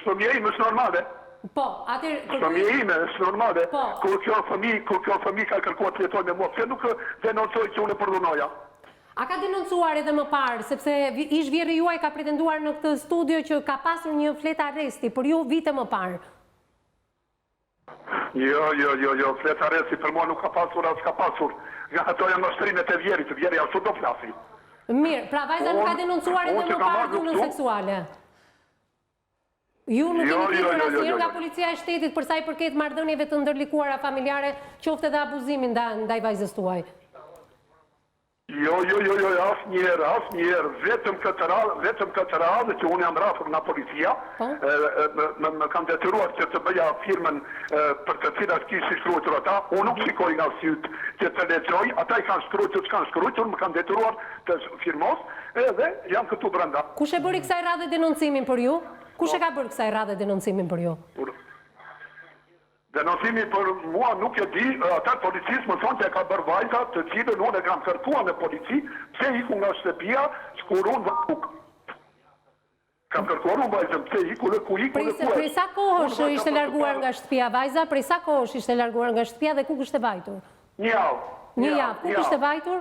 fëmija ime është normale. Po, atëherë Fëmija ime është normale. Po. Kur kjo fëmijë ka kërkuar të jetojë me mua, pse nuk denoncoj që unë e përdunoja? A ka denoncuar edhe më parë, sepse ish vjerri juaj ka pretenduar në këtë studio që ka pasur një flet arresti për ju vite më parë. Jo, flet arresti për mua nuk ka pasur, as ka pasur. Nga ato janë mashtrimet e vjerit, vjeri ashtu do flasi. Mirë, pra vajza nuk ka denoncuar edhe më parë dhunën seksuale. Ju nuk keni thirrur asnjëherë nga policia e shtetit për sa i përket marrëdhënieve të ndërlikuara familjare, qoftë edhe abuzimin ndaj vajzës tuaj. Jo, asnjëherë, vetëm këtë radhë që unë jam rafur nga policia, më kam detyruar që të bëja firmën për të cilat kishin shkruar ata, unë nuk shikoj nga syt që të lexoj, ata i kanë shkruar që s'kan shkruar, unë më kam detyruar të firmos, edhe jam këtu brenda. Kush e bëri kësaj radhe denoncimin për ju? Kush e ka bërë kësaj radhe denoncimin për ju? Denoncimi për mua nuk e di, ata policisë më thonë që e ka bërë vajza të cilën unë e kam kërkuar në polici, pse iku nga shtëpia, kur unë vëkuk. Kam kërkuar unë vajzën, pse iku në ku iku në ku e. Prej sa kohësh ishte larguar nga shtëpia vajza, prej sa kohësh ishte larguar nga shtëpia dhe ku kishte vajtur? Një javë. Një javë, ku kishte vajtur?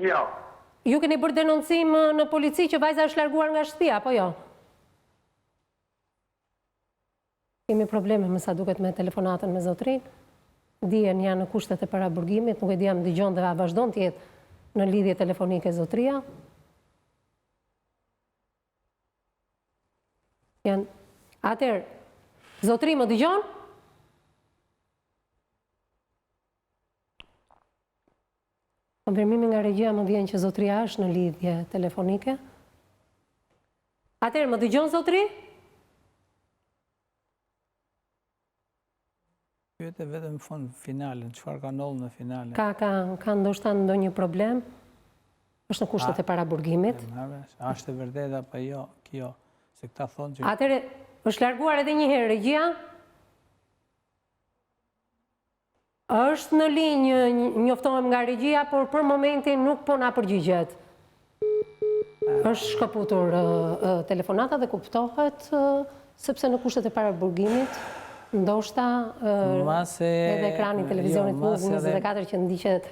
Një javë. Ju keni bërë denoncim në polici që vajza është larguar nga shtëpia, apo jo? Kemi probleme me sa duket me telefonatën me zotrin. Dijen janë në kushtet e paraburgimit, nuk e di jam dëgjon dhe a vazhdon të jetë në lidhje telefonike, zotria? Atëherë, zotri më dëgjon? Konfirmimi nga regjia më vjen që zotria është në lidhje telefonike. Atëherë, më dëgjon zotri? Pyete vetëm fund finalen, çfarë ka ndodhur në finale? Ka ndoshta ndonjë problem? Është në kushtet e paraburgimit? A është e vërtetë apo jo? Kjo, se këta thonë që... Atëherë, është larguar edhe një herë regjia? Është në linjë, njoftohem nga regjia, por për momentin nuk po na përgjigjet. Është shkëputur telefonata dhe kuptohet, sepse në kushtet e paraburgimit, ndoshta edhe ekrani televizionit Muzë 24 që ndiqet,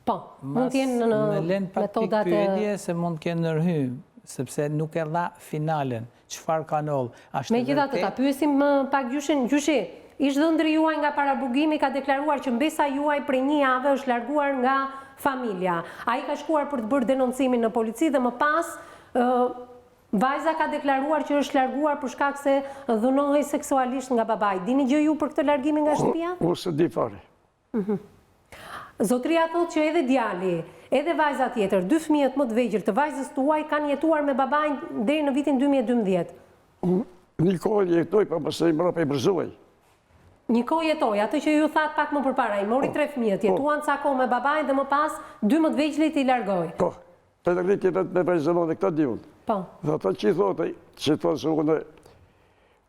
po, mund t'jenë në me lënë pak metodat pyetje se mund t'kenë nërhy, sepse nuk e dha finalen, çfarë ka ndodhur. Megjithatë, ta pyesim pak gjyshin, gjyshi, ish-dhëndri juaj nga paraburgimi ka deklaruar që mbesa juaj prej një jave është larguar nga familja. Ai ka shkuar për të bërë denoncimin në polici dhe më pas vajza ka deklaruar që është larguar për shkak se dhunohej seksualisht nga babai. Dini gjë ju për këtë largimin nga shtëpia? Ose di fare. Zotria thotë që edhe djali, edhe vajza tjetër, 2 fëmijët më të vegjël të vajzës tuaj kanë jetuar me babain deri në vitin 2012. Një kohë jetoj, pa mëse i mrapa i bërzuaj. Një kohë jetoj, atë që ju thatë pak më përpara, i mori 3 fëmijët, jetuan ca kohë me babain dhe më pas 2 më të vegjëlit i largoj. Po, edhe rritje vetë me vajzëmon dhe këta di unë. Po. Dhe ata që i thotë, që i thotë se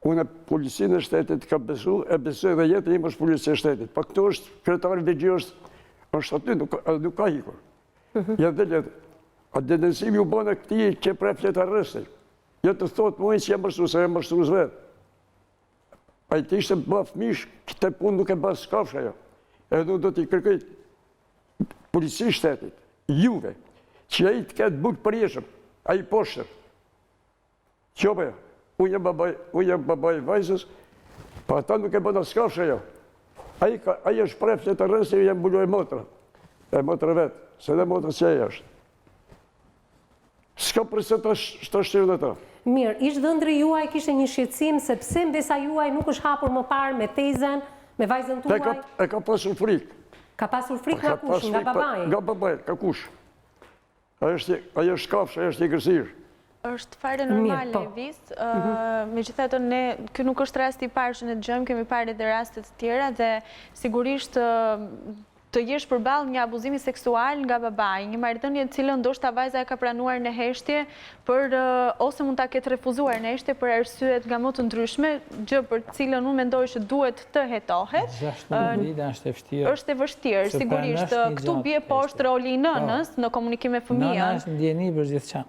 unë policinë e shtetit ka besu, e besoj dhe jetë im është policinë e shtetit. Po këtu është, kretarë Vigji është aty, nuk ka hikur. Ja dhe letë, a denencimi u bënë këti që pre fletë arresti. Ja të thotë mojnë që jam mërsu, se jam mërsu vetë. A i të ishte bëf mish, këte punë nuk e bësë skafsha jo. Edhe do t'i kërkëj policinë shtetit, juve, që a i të ketë bukë përjeshëm, a i poshtër. Qope jo, unë jam babaj vajzës, pa ata nuk e bëna skafsha jo. A i është preflet të rësë e jam bullu e motra. E motra vetë, se dhe motra që e është. Ska përse të shtirë dhe ta. Mirë, ish-dhëndri juaj kishte një shqetësim sepse mbesa juaj nuk është hapur më parë me tezën, me vajzën tuaj. E ka pasur frikë. Ka pasur frikë nga kush, nga babaj? Nga babaj, ka kush. Ajo është kafsh, ajo është i gërsirë. Është fare normale e visë, megjithatë kjo nuk është rasti i parë që ne dëgjojmë, kemi parë edhe rastet të tjera dhe sigurisht të jesh përballë një abuzimi seksual nga babai, një marrëdhënie të cilën ndoshta vajza e ka pranuar në heshtje ose mund ta ketë refuzuar në heshtje për arsye nga më të ndryshme, gjë për të cilën unë mendoj që duhet të hetohet. 16 vite është e vështirë. Është e vështirë, sigurisht. Këtu bie poshtë roli i nënës në komunikim me fëmijën. Nëna është ndjeni për gjithçka.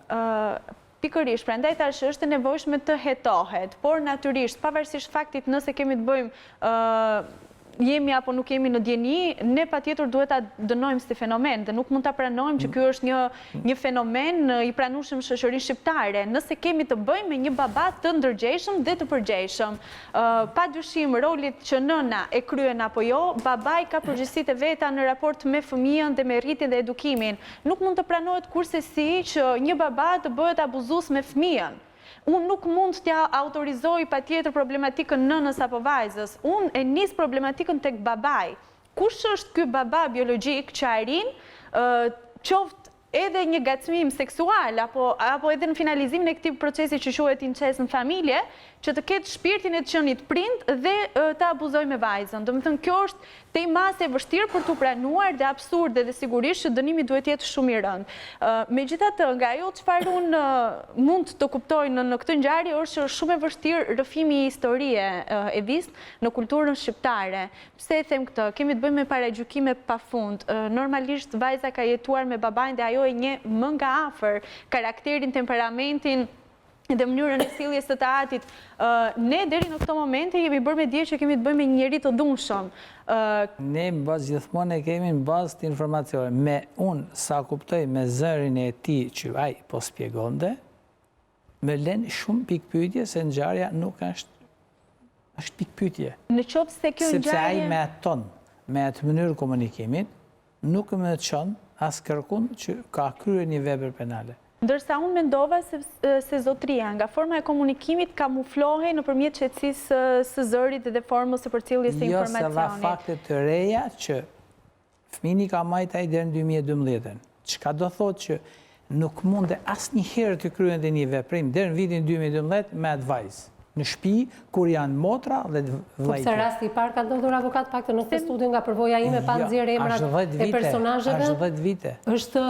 Pikërisht, prandaj tash është e nevojshme të hetohet, por natyrisht, pavarësisht faktit nëse kemi të bëjmë jemi apo nuk jemi në djeni, ne patjetër duhet ta dënojmë si fenomen dhe nuk mund ta pranojmë që ky është një fenomen i pranueshëm shoqërisë shqiptare. Nëse kemi të bëjmë me një baba të ndërgjegjshëm dhe të përgjegjshëm, padyshim rolit që nëna e kryen apo jo, babai ka përgjegjësitë e veta në raport me fëmijën dhe me rritjen dhe edukimin. Nuk mund të pranohet kurrësi që një baba të bëhet abuzues me fëmijën. Unë nuk mund t'ja autorizoj pa tjetër problematikën nënës apo vajzës. Unë e nis problematikën tek babai. Kush është ky baba biologjik që arrin qoftë edhe një gacmim seksual apo edhe në finalizimin e këtij procesi që quhet incest në familje, që të ketë shpirtin e të qenit prind dhe të abuzoj me vajzën. Domethënë kjo është temase e vështirë për t'u pranuar dhe absurde dhe sigurisht që dënimi duhet jetë shumë i rëndë. Megjithatë, nga ajo çfarë unë mund të kuptoj në këtë ngjarje është shumë e vështirë rrëfimi i historie e vist në kulturën shqiptare. Pse e them këtë? Kemi të bëjmë me paragjykime pafund. Normalisht vajza ka jetuar me babain dhe ajo e njeh më nga afër karakterin, temperamentin dhe mënyrën e sjelljes së të atit. Ne deri në këtë moment jemi bërë me dije që kemi të bëjmë me një njerëz të dhunshëm. Ne gjithmonë e kemi në bazë të informacione. Me unë sa kuptoj me zërin e tij që ai po spjegonte, më lën shumë pikpyetje se ngjarja nuk është pikpyetje. Në qoftë se kjo ngjarje sepse ai me atë ton, me atë mënyrë komunikimit, nuk më çon as kërkun që ka kryer një vepër penale. Ndërsa unë mendova se zotria nga forma e komunikimit kamuflohej nëpërmjet qetësisë së zërit dhe formës së përcjelljes së informacionit. Jo, se dha fakte të reja që fëmini ka majt ai deri në 2012. Çka do thotë që nuk mund të asnjëherë të kryente një veprim deri në vitin 2012 me advice. Në shtëpi, kur janë motra dhe vllajtë. Sepse rasti i parë ka ndodhur avokat paktën në këtë studio nga përvoja ime pa nxjerrë emrat e personazheve. Është 10 vite. Është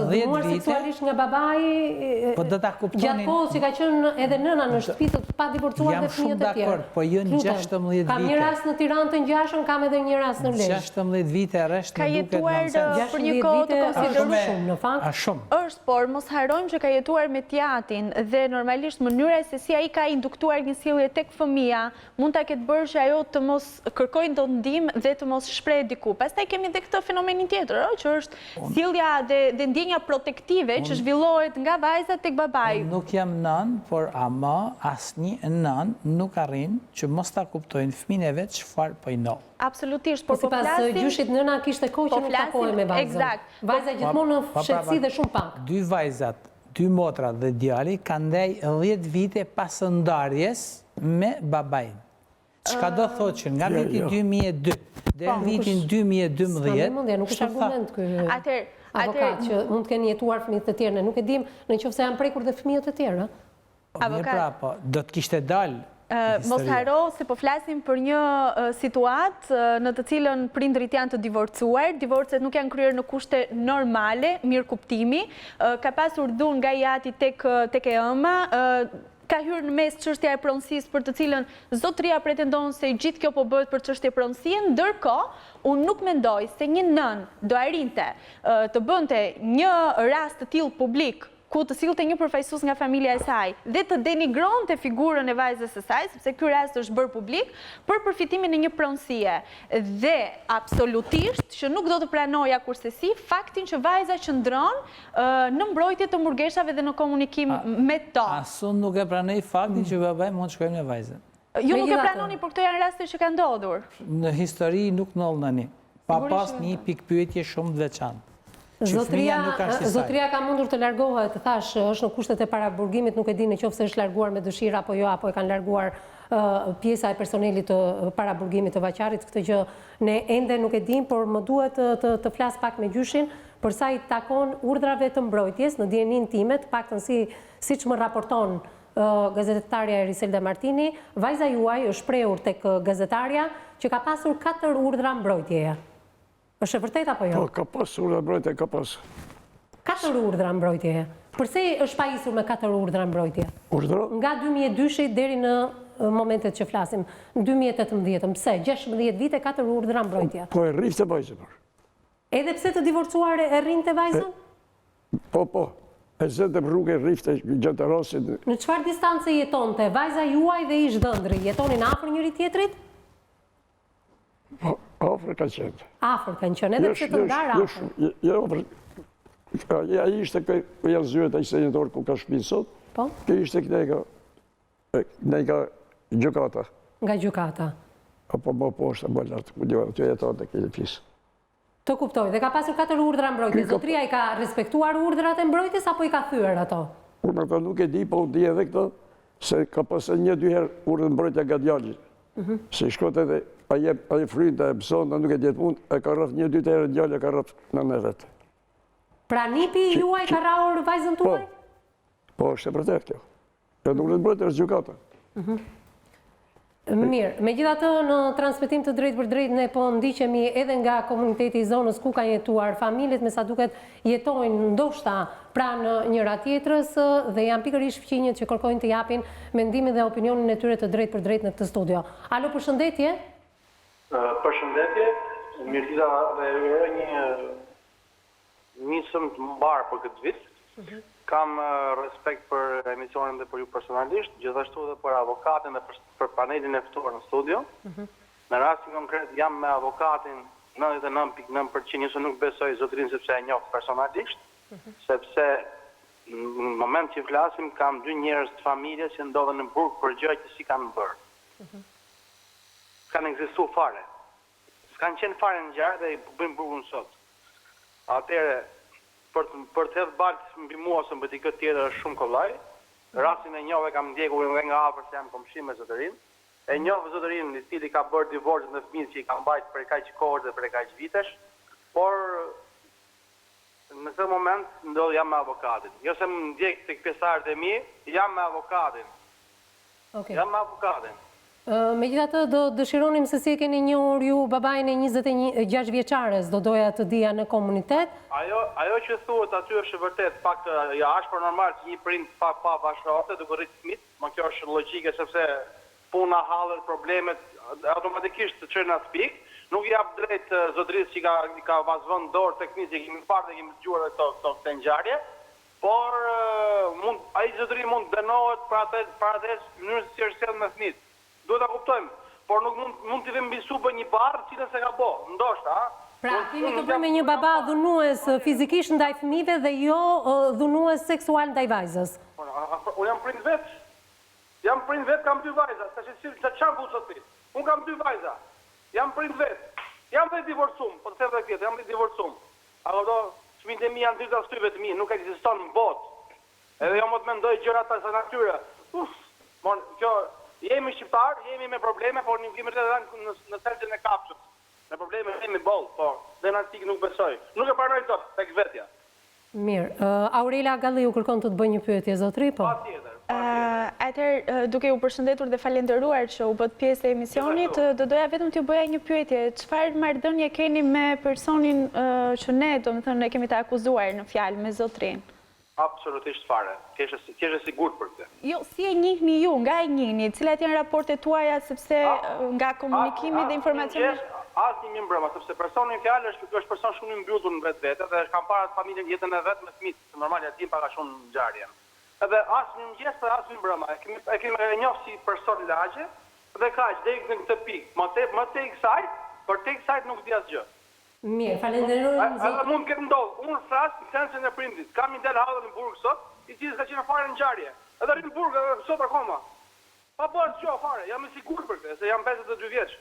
dhënuar seksualisht nga babai. Po do ta kuptonin. Gjatë kohës që ka qenë edhe nëna në shtëpi të pa divorcuar dhe fëmijët e tjerë. Jam shumë dakord, po jo në 16 vite. Kam një rast në Tiranë të ngjashëm, kam edhe një rast në Lezhë. 16 vite rresht ka jetuar për një kohë të konsideruar shumë në fakt. Është, por mos harrojmë që ka jetuar me tjatin dhe normalisht mënyra se si ai ka induktuar një sjellje tek fëmia mund ta ketë bërë që ajo të mos kërkojë ndonjë ndihmë dhe të mos shprehë diku. Pastaj kemi edhe këtë fenomenin tjetër, që është sjellja dhe ndjenja protektive që zhvillohet nga vajza tek babai. Nuk jam nën, por ama asnjë nën nuk arrin që mos ta kuptojnë fëmijën e vet çfarë po i ndodh. Absolutisht, por po flasim. Sipas gjyshit nëna kishte kohë që nuk takohej me vajzën. Eksakt. Vajza gjithmonë në fshehtësi dhe shumë pak. Dy vajzat, dy motra dhe djali kanë ndaj 10 vite pas ndarjes me babain. Çka do thotë që nga viti 2002 deri në vitin 2012, nuk është argument ky. Avokat që mund të kenë jetuar fëmijë të tjerë, ne nuk e dim nëse janë prekur dhe fëmijët e tjerë. Avokat, po do të kishte dalë. Mos haro se po flasim për një situatë në të cilën prindrit janë të divorcuar, divorcet nuk janë kryer në kushte normale, mirë kuptimi, ka pasur dhunë nga i ati tek e ëma, ka hyrë në mes çështja e pronësisë për të cilën zotëria pretendon se gjithë kjo po bëhet për çështje pronësie, ndërkohë unë nuk mendoj se një nën do arrinte të bënte një rast të tillë publik ku të sillte një përfaqësues nga familja e saj dhe të denigronte figurën e vajzës së saj, sepse ky rast është bërë publik për përfitimin e një pronësie. Dhe absolutisht që nuk do të pranoja kursesi faktin që vajza qëndron në mbrojtje të murgeshave dhe në komunikim me to. Asun nuk e pranoj faktin që babai mund të shkojë me vajzën. Ju nuk e pranoni, por këto janë raste që kanë ndodhur. Në histori nuk ndodhni. Pa pas një pikë pyetje shumë të veçantë. Zotria ka mundur të largohet, thash, është në kushtet e paraburgimit, nuk e di nëse është larguar me dëshirë apo jo, apo e kanë larguar pjesa e personelit të paraburgimit të Vaqarit, këtë gjë ne ende nuk e dim, por më duhet të flas pak me gjyshin për sa i takon urdhrave të mbrojtjes në dijenin time, të paktën siç më raporton gazetarja Eriselda Martini, vajza juaj është shprehur tek gazetarja që ka pasur 4 urdhra mbrojtjeje. Është e vërtet apo jo? Po, ka pas urdhra mbrojtje, ka pas. 4 urdhra mbrojtje. Përse është pajisur me 4 urdhra mbrojtje? Urdhra? Nga 2002 deri në momentet që flasim, në 2018, pse? 16 vite, 4 urdhra mbrojtje. Po e rrifte vajzën. Edhe pse të divorcuar e rrinte vajzën? Po. E zënë të rrugë e rrifte gjatë rastit. Në çfarë distancë jetonte? Vajza juaj dhe ish dhëndri, jetonin afër njëri tjetrit? Afër ka qenë. Afër kanë qenë, edhe pse të ndarë afër. Jo, ai ishte ku janë zyret ai senator ku ka shtëpinë sot. Po? Kjo ishte nga gjykata. Nga gjykata. Apo më poshtë, më lart, ku do të jeton tek ai pjesë. Të kuptoj, dhe ka pasur 4 urdhra mbrojtje. Zotria i ka respektuar urdhrat e mbrojtjes apo i ka thyer ato? Unë ato nuk e di, po di edhe këto se ka pasur 1-2 herë urdhër mbrojtja nga djali. Se shkot edhe ai frynte e mëson, nuk e di punë, e ka rraf 1-2 herë djali ka rraf nënën vet. Pra nipi juaj ka rrahur vajzën tuaj? Po, është e vërtetë kjo. Kjo nuk është mbrojtje, është gjykata. Mirë, megjithatë në transmetim të drejtë për drejtë ne po ndiqemi edhe nga komuniteti i zonës ku kanë jetuar familjet, me sa duket jetojnë ndoshta pranë njëra tjetrës dhe janë pikërisht fqinjet që kërkojnë të japin mendimin dhe opinionin e tyre të drejtë për drejtë në këtë studio. Alo, përshëndetje. Përshëndetje. Mirëdita dhe uroj një nisëm të mbar për këtë vit. Kam respekt për emisionin dhe për ju personalisht, gjithashtu dhe për avokatin dhe për panelin e ftuar në studio. Në rastin konkret jam me avokatin 99.9%, njëse nuk besoj zotrin sepse e njoh personalisht, sepse në moment që flasim kam 2 njerëz të familjes që ndodhen në burg për gjë që si kanë bërë. S'kan ekzistuar fare. S'kan qenë fare në ngjarje dhe i bëjmë burgun sot. Atëherë për të hedhë baltë mbi mua ose mbi këtë tjetër është shumë kollaj. Rastin e njohë kam ndjekur nga afër se jam komshim me zotërin. E njohë zotërin i cili ka bërë divorcë me fëmijët që i ka mbajtur për kaq kohë dhe për kaq vitesh, por në këtë moment ndodh jam me avokatin. Jo se më ndjek tek pjesëtarët e mi, jam me avokatin. Okej. Jam me avokatin. Megjithatë, do dëshironim se si e keni njohur ju babain e 26 vjeçares, do doja të dija në komunitet. Ajo që thuhet aty është vërtet, pak ja është për normal që një prind pa bashkëorte duke rritë fëmijë, më kjo është logjike sepse puna hallet problemet automatikisht të çojnë atë pikë. Nuk jap drejt zotërisë që ka vazhduar dorë teknikë që kemi parë dhe kemi dëgjuar këto ngjarje, por ai zotëri mund dënohet për atë mënyrë si është sjellë me fëmijët. Duhet ta kuptojmë, por nuk mund t'i vëmë mbi supë një barë cilën se ka bo, ndoshta, ha? Pra, kemi të bëjmë me një baba dhunues fizikisht ndaj fëmijëve dhe jo dhunues seksual ndaj vajzës. Unë jam prind vetë. Jam prind vetë, kam 2 vajza. Sa çfarë vu sot? Unë kam 2 vajza. Jam prind vetë. Jam dhe divorcum, po të them vetë, jam dhe divorcum. Ato fëmijët e mi janë drejta shtypet e mi, nuk ekziston në botë. Edhe jo më të mendoj gjëra të asaj natyre. Kjo jemi shqiptar, jemi me probleme, por nuk kemi rreth në thelbën e kapshës. Me probleme jemi boll, po dhe në antik nuk besoj. Nuk e pranoj dot tek vetja. Mirë, Aurela Galliu kërkon të bëjë një pyetje zotëri, po. Patjetër. Atëherë, duke u përshëndetur dhe falenderuar që u bët pjesë e emisionit, do doja vetëm t'ju bëja një pyetje. Çfarë marrëdhënie keni me personin që ne, domethënë, ne kemi të akuzuar në fjalë me zotrin? Absolutisht fare. Keshe sigurt për këtë. Jo, si e njihni ju, nga e njihni, cilat janë raportet tuaja, sepse nga komunikimi dhe informacioni... Asnjë një mbrëma, sepse personi në fjalë është person shumë i mbyllur në vetë dhe kam parë familjen jetën e vet me fëmijët, se normalisht aty pak a shumë ngjarje. Edhe asnjë mëngjes për asnjë mbrëma, e kemi njohur si person lagje dhe kaq deri në këtë pikë. Më tek kësaj, por tek kësaj nuk di asgjë. Mirë, falenderoj. Edhe mund të ndodh. Unë flas në sensin e prindit. Kam një del hallën në Burg sot, i cili ka qenë fare ngjarje. Edhe në Burg sot akoma. Pa bërë çfarë fare, jam i sigurt për këtë, se jam 52 vjeç.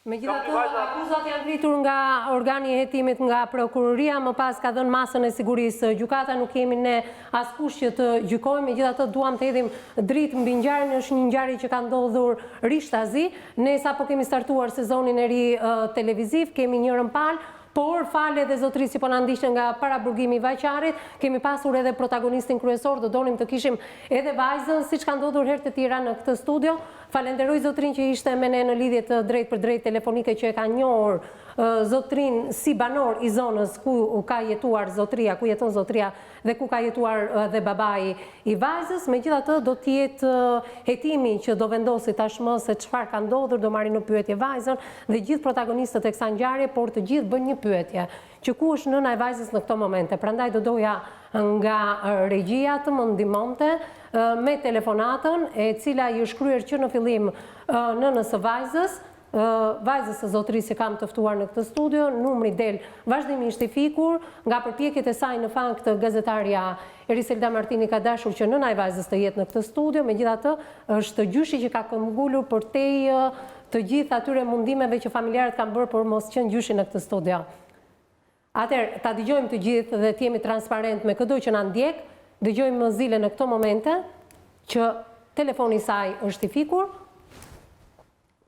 Megjithatë, akuzat janë rritur nga organi i hetimit nga prokuroria, më pas ka dhënë masën e sigurisë gjykata, nuk kemi ne askush që të gjykojmë, megjithatë duam të hedhim dritë mbi ngjarjen, është një ngjarje që ka ndodhur rishtazi. Ne sapo kemi startuar sezonin e ri televiziv, kemi njërën palë, por fale dhe zotërisë që po na ndiqën nga paraburgimi i Vajçarit, kemi pasur edhe protagonistin kryesor, do donim të kishim edhe vajzën, siç ka ndodhur herë të tjera në këtë studio. Falenderoj zotrin që ishte me ne në lidhje të drejt për drejt telefonike që e ka njohur zotrin si banor i zonës ku ka jetuar zotria, ku jeton zotria dhe ku ka jetuar dhe babai i vajzës. Megjithatë do të jetë hetimi që do vendosi tashmë se çfarë ka ndodhur, do marrin në pyetje vajzën dhe gjithë protagonistët e kësaj ngjarje, por të gjithë bëjnë një pyetje, që ku është nëna e vajzës në këto momente. Prandaj do doja nga regjia të më ndihmonte me telefonatën e cila i është kryer që në fillim nënës së vajzës, vajzës së zotërisë që kam të ftuar në këtë studio, numri del vazhdimisht i fikur, nga përpjekjet e saj në fakt gazetarja Eriselda Martini ka dashur që nëna e vajzës të jetë në këtë studio, megjithatë është gjyshi që ka këmbgulur përtej të gjithë atyre mundimeve që familjarët kanë bërë për mos qenë gjyshi në këtë studio. Atëherë, ta dëgjojmë të gjithë dhe të jemi transparent me çdo që na ndjek, dëgjojmë Zile në këto momente që telefoni i saj është i fikur.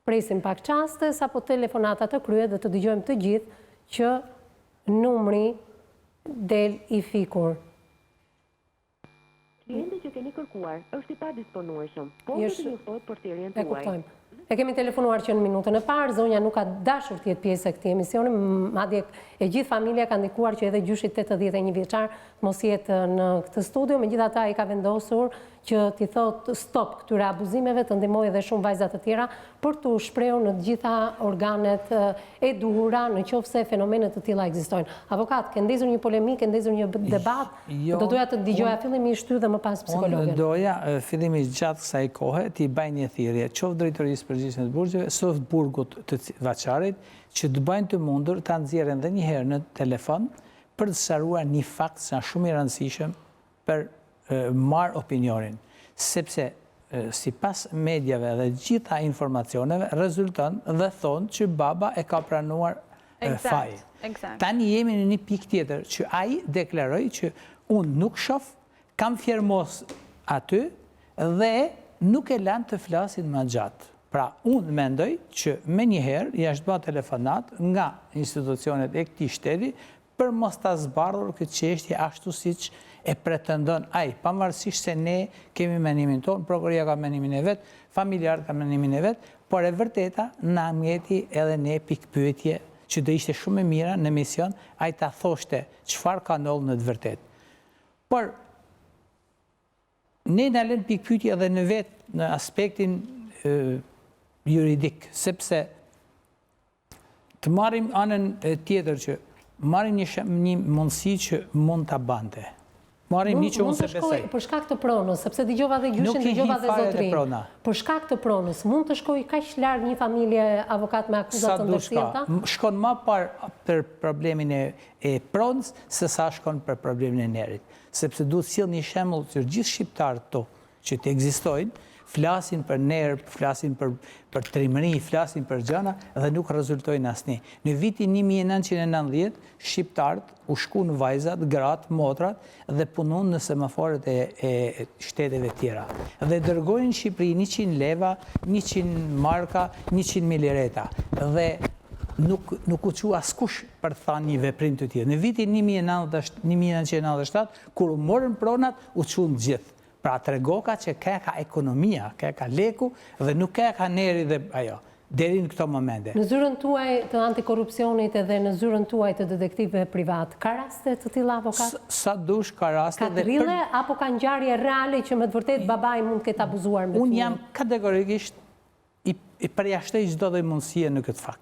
Presim pak çaste sapo telefonata të kryhet dhe të dëgjojmë të gjithë që numri del i fikur. Klienti që keni kërkuar është i padisponueshëm, por do të njoftohet për thirrjen tuaj. E kuptojmë. E kemi telefonuar që në minutën e parë, zonja nuk ka dashur të jetë pjesë e këtij emisioni, madje e gjithë familja ka ndikuar që edhe gjyshi 81 vjeçar mos jetë në këtë studio, megjithatë ai ka vendosur që t'i thotë stop këtyre abuzimeve, të ndihmojë edhe shumë vajza të tjera për t'u shprehur në të gjitha organet e duhura nëse fenomene të tilla ekzistojnë. Avokat, ke ndezur një polemikë, ke ndezur një debat, do doja të dëgjoja fillimisht ty dhe më pas psikologën. Unë doja fillimisht gjatë kësaj kohe t'i bëj një thirrje, qoftë drejtorisë përgjithshme të burgjeve, qoftë burgut të Vajçarit, që të bëjnë të mundur ta nxjerrin edhe një herë në telefon për të sqaruar një fakt që është shumë i rëndësishëm për marrë opinionin, sepse si pas medjave dhe gjitha informacioneve rezulton dhe thonë që baba e ka pranuar faji. Tani jemi në një pikë tjetër që ai deklaroi që unë nuk shoh, kam fjermos aty dhe nuk e lanë të flasin më gjatë. Pra, unë mendoj që me njëherë jashtë bërë telefonat nga institucionet e këtij shteti për mos ta zbardhur këtë çështje ashtu siç e pretendon ai, pavarësisht se ne kemi mendimin tonë, prokuroria ka mendimin e vet, familjarët ka mendimin e vet, por e vërteta na mjeti edhe ne pikpyetje që do ishte shumë e mira në emision ai ta thoshte çfarë ka ndodhur në të vërtetë. Por ne na lën pikpyetje edhe në vetë në aspektin juridik, sepse të marrim anën tjetër që marrim një mundësi që mund ta bante. Marrim një që unë se besoj. Për shkak të pronës, sepse dëgjova dhe gjyshin, dëgjova dhe zotrin. Për shkak të pronës, mund të shkojë kaq larg një familje avokat me akuza të ndërtjellta? Shkon më parë për problemin e pronës se sa shkon për problemin e nerit. Sepse duhet sjell një shembull që gjithë shqiptarët këtu që të ekzistojnë, flasin për nerë, flasin për trimëri, flasin për gjëna dhe nuk rezultojnë asnjë. Në vitin 1990, shqiptarët u shku në vajzat, gratë, motrat dhe punon në semaforët e shteteve tjera. Dhe dërgojnë në Shqipëri 100 leva, 100 marka, 100.000 lireta. Dhe nuk u qua askush për të thënë një veprim të tillë. Në vitin 1997, kur u morën pronat, u qunë gjithë. Pra tregoka që ka ekonomia, ka leku dhe nuk ka neri dhe ajo, deri në këto momente. Në zyrën tuaj të antikorrupsionit edhe në zyrën tuaj të detektivëve privat, ka raste të tilla avokat? Sa dush ka raste. Ka drille apo ka ngjarje reale që me të vërtet babai mund të ketë abuzuar me fëmijën? Unë jam kategorikisht i përjashtoj çdo lloj mundësie në këtë fakt.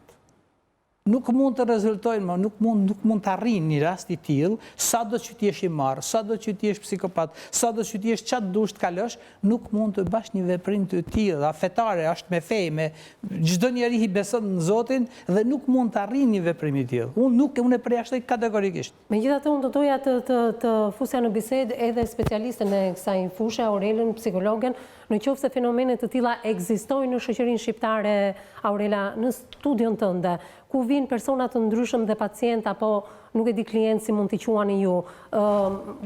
Nuk mund të rezultojnë, nuk mund të arrijnë një rast i tillë, sado që ti jesh i marr, sado që ti jesh psikopat, sado që ti jesh çat dush të kalosh, nuk mund të bash një veprim të tillë. Fetare është me fe, me çdo njeri i beson në Zotin dhe nuk mund të arrijnë një veprim i tillë. Unë e përjashtoj kategorikisht. Megjithatë, unë do doja të fusja në bisedë edhe specialistën e kësaj fushë, Aurelën, psikologen, në qoftë se fenomene të tilla ekzistojnë në shoqërinë shqiptare, Aurela, në studion tënde, ku vinë persona të ndryshëm dhe pacient apo nuk e di klient si mund t'i quani ju.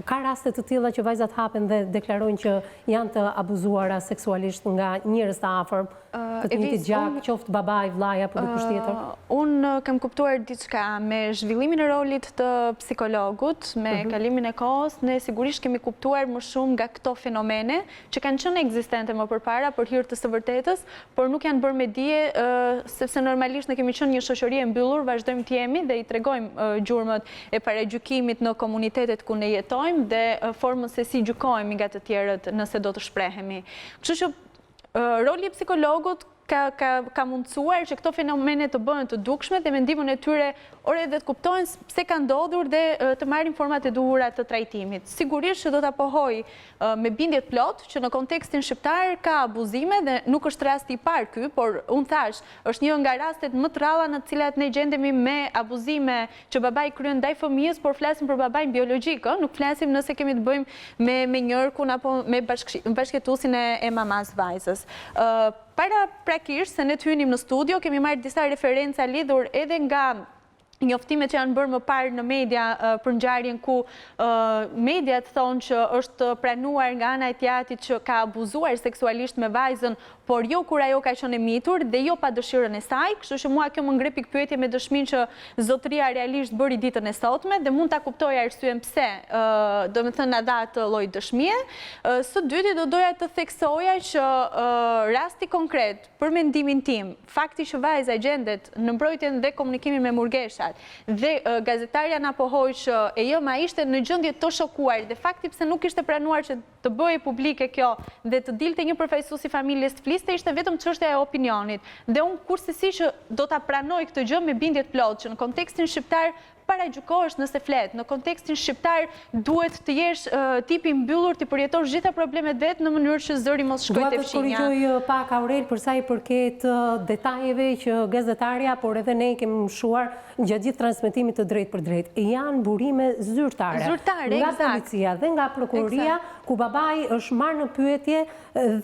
Ka raste të tilla që vajzat hapen dhe deklarojnë që janë të abuzuara seksualisht nga njerëz të afërm, të njëjtit gjak, qoftë babai, vllai apo dikush tjetër? Unë kam kuptuar diçka me zhvillimin e rolit të psikologut, me kalimin e kohës, ne sigurisht kemi kuptuar më shumë nga këto fenomene që kanë qenë ekzistente më përpara për hir të së vërtetës, por nuk janë bërë me dije, sepse normalisht ne kemi qenë një shoqëri e mbyllur, vazhdojmë të jemi dhe i tregojmë gjurmët e paragjykimit në komunitetet ku ne jetojmë dhe formën se si gjykojmë nga të tjerët nëse do të shprehemi. Kështu që roli i psikologut ka mundësuar që këto fenomene të bëhen të dukshme dhe mendimin e tyre dhe të kuptojnë pse ka ndodhur dhe të marrin format e duhura të trajtimit. Sigurisht që do ta pohoj me bindje të plotë që në kontekstin shqiptar ka abuzime dhe nuk është rasti i parë ky, por unë thash, është një nga rastet më të rralla në të cilat ne gjendemi me abuzime që babai kryen ndaj fëmijës, por flasim për babain biologjik, nuk flasim nëse kemi të bëjmë me njërkun apo me bashkëtuesin e mamas vajzës. Para prakisht se ne të hynim në studio, kemi marrë disa referenca lidhur edhe nga njoftimet që janë bërë më parë në media për ngjarjen ku mediat thonë që është pranuar nga ana e tjatit që ka abuzuar seksualisht me vajzën, por jo kur ajo ka qenë e mitur dhe jo pa dëshirën e saj, kështu që mua kjo më ngre pikpyetje me dëshminë që zotëria realisht bëri ditën e sotme dhe mund ta kuptoj arsyen pse, domethënë na dha atë lloj dëshmie. Së dyti do doja të theksoja që rasti konkret, për mendimin tim, fakti që vajza gjendet në mbrojtjen dhe komunikimin me murgeshat dhe gazetarja na pohoi që e jema ishte në gjendje të shokuar dhe fakti pse nuk ishte pranuar që të bëhej publike kjo dhe të dilte një përfaqësues i familjes të fliste ishte vetëm çështja e opinionit. Dhe unë kurse si që do ta pranoj këtë gjë me bindje të plotë që në kontekstin shqiptar paragjykohesh nëse flet. Në kontekstin shqiptar duhet të jesh tipi mbyllur, të përjetosh gjitha problemet vetë në mënyrë që zëri mos shkojë te fshinja. Dua të korrigjoj pak Aurel për sa i përket detajeve që gazetarja, por edhe ne kemi mshuar gjatë gjithë transmetimit të drejt për drejt. Janë burime zyrtare nga policia dhe nga prokuroria, ku babai është marrë në pyetje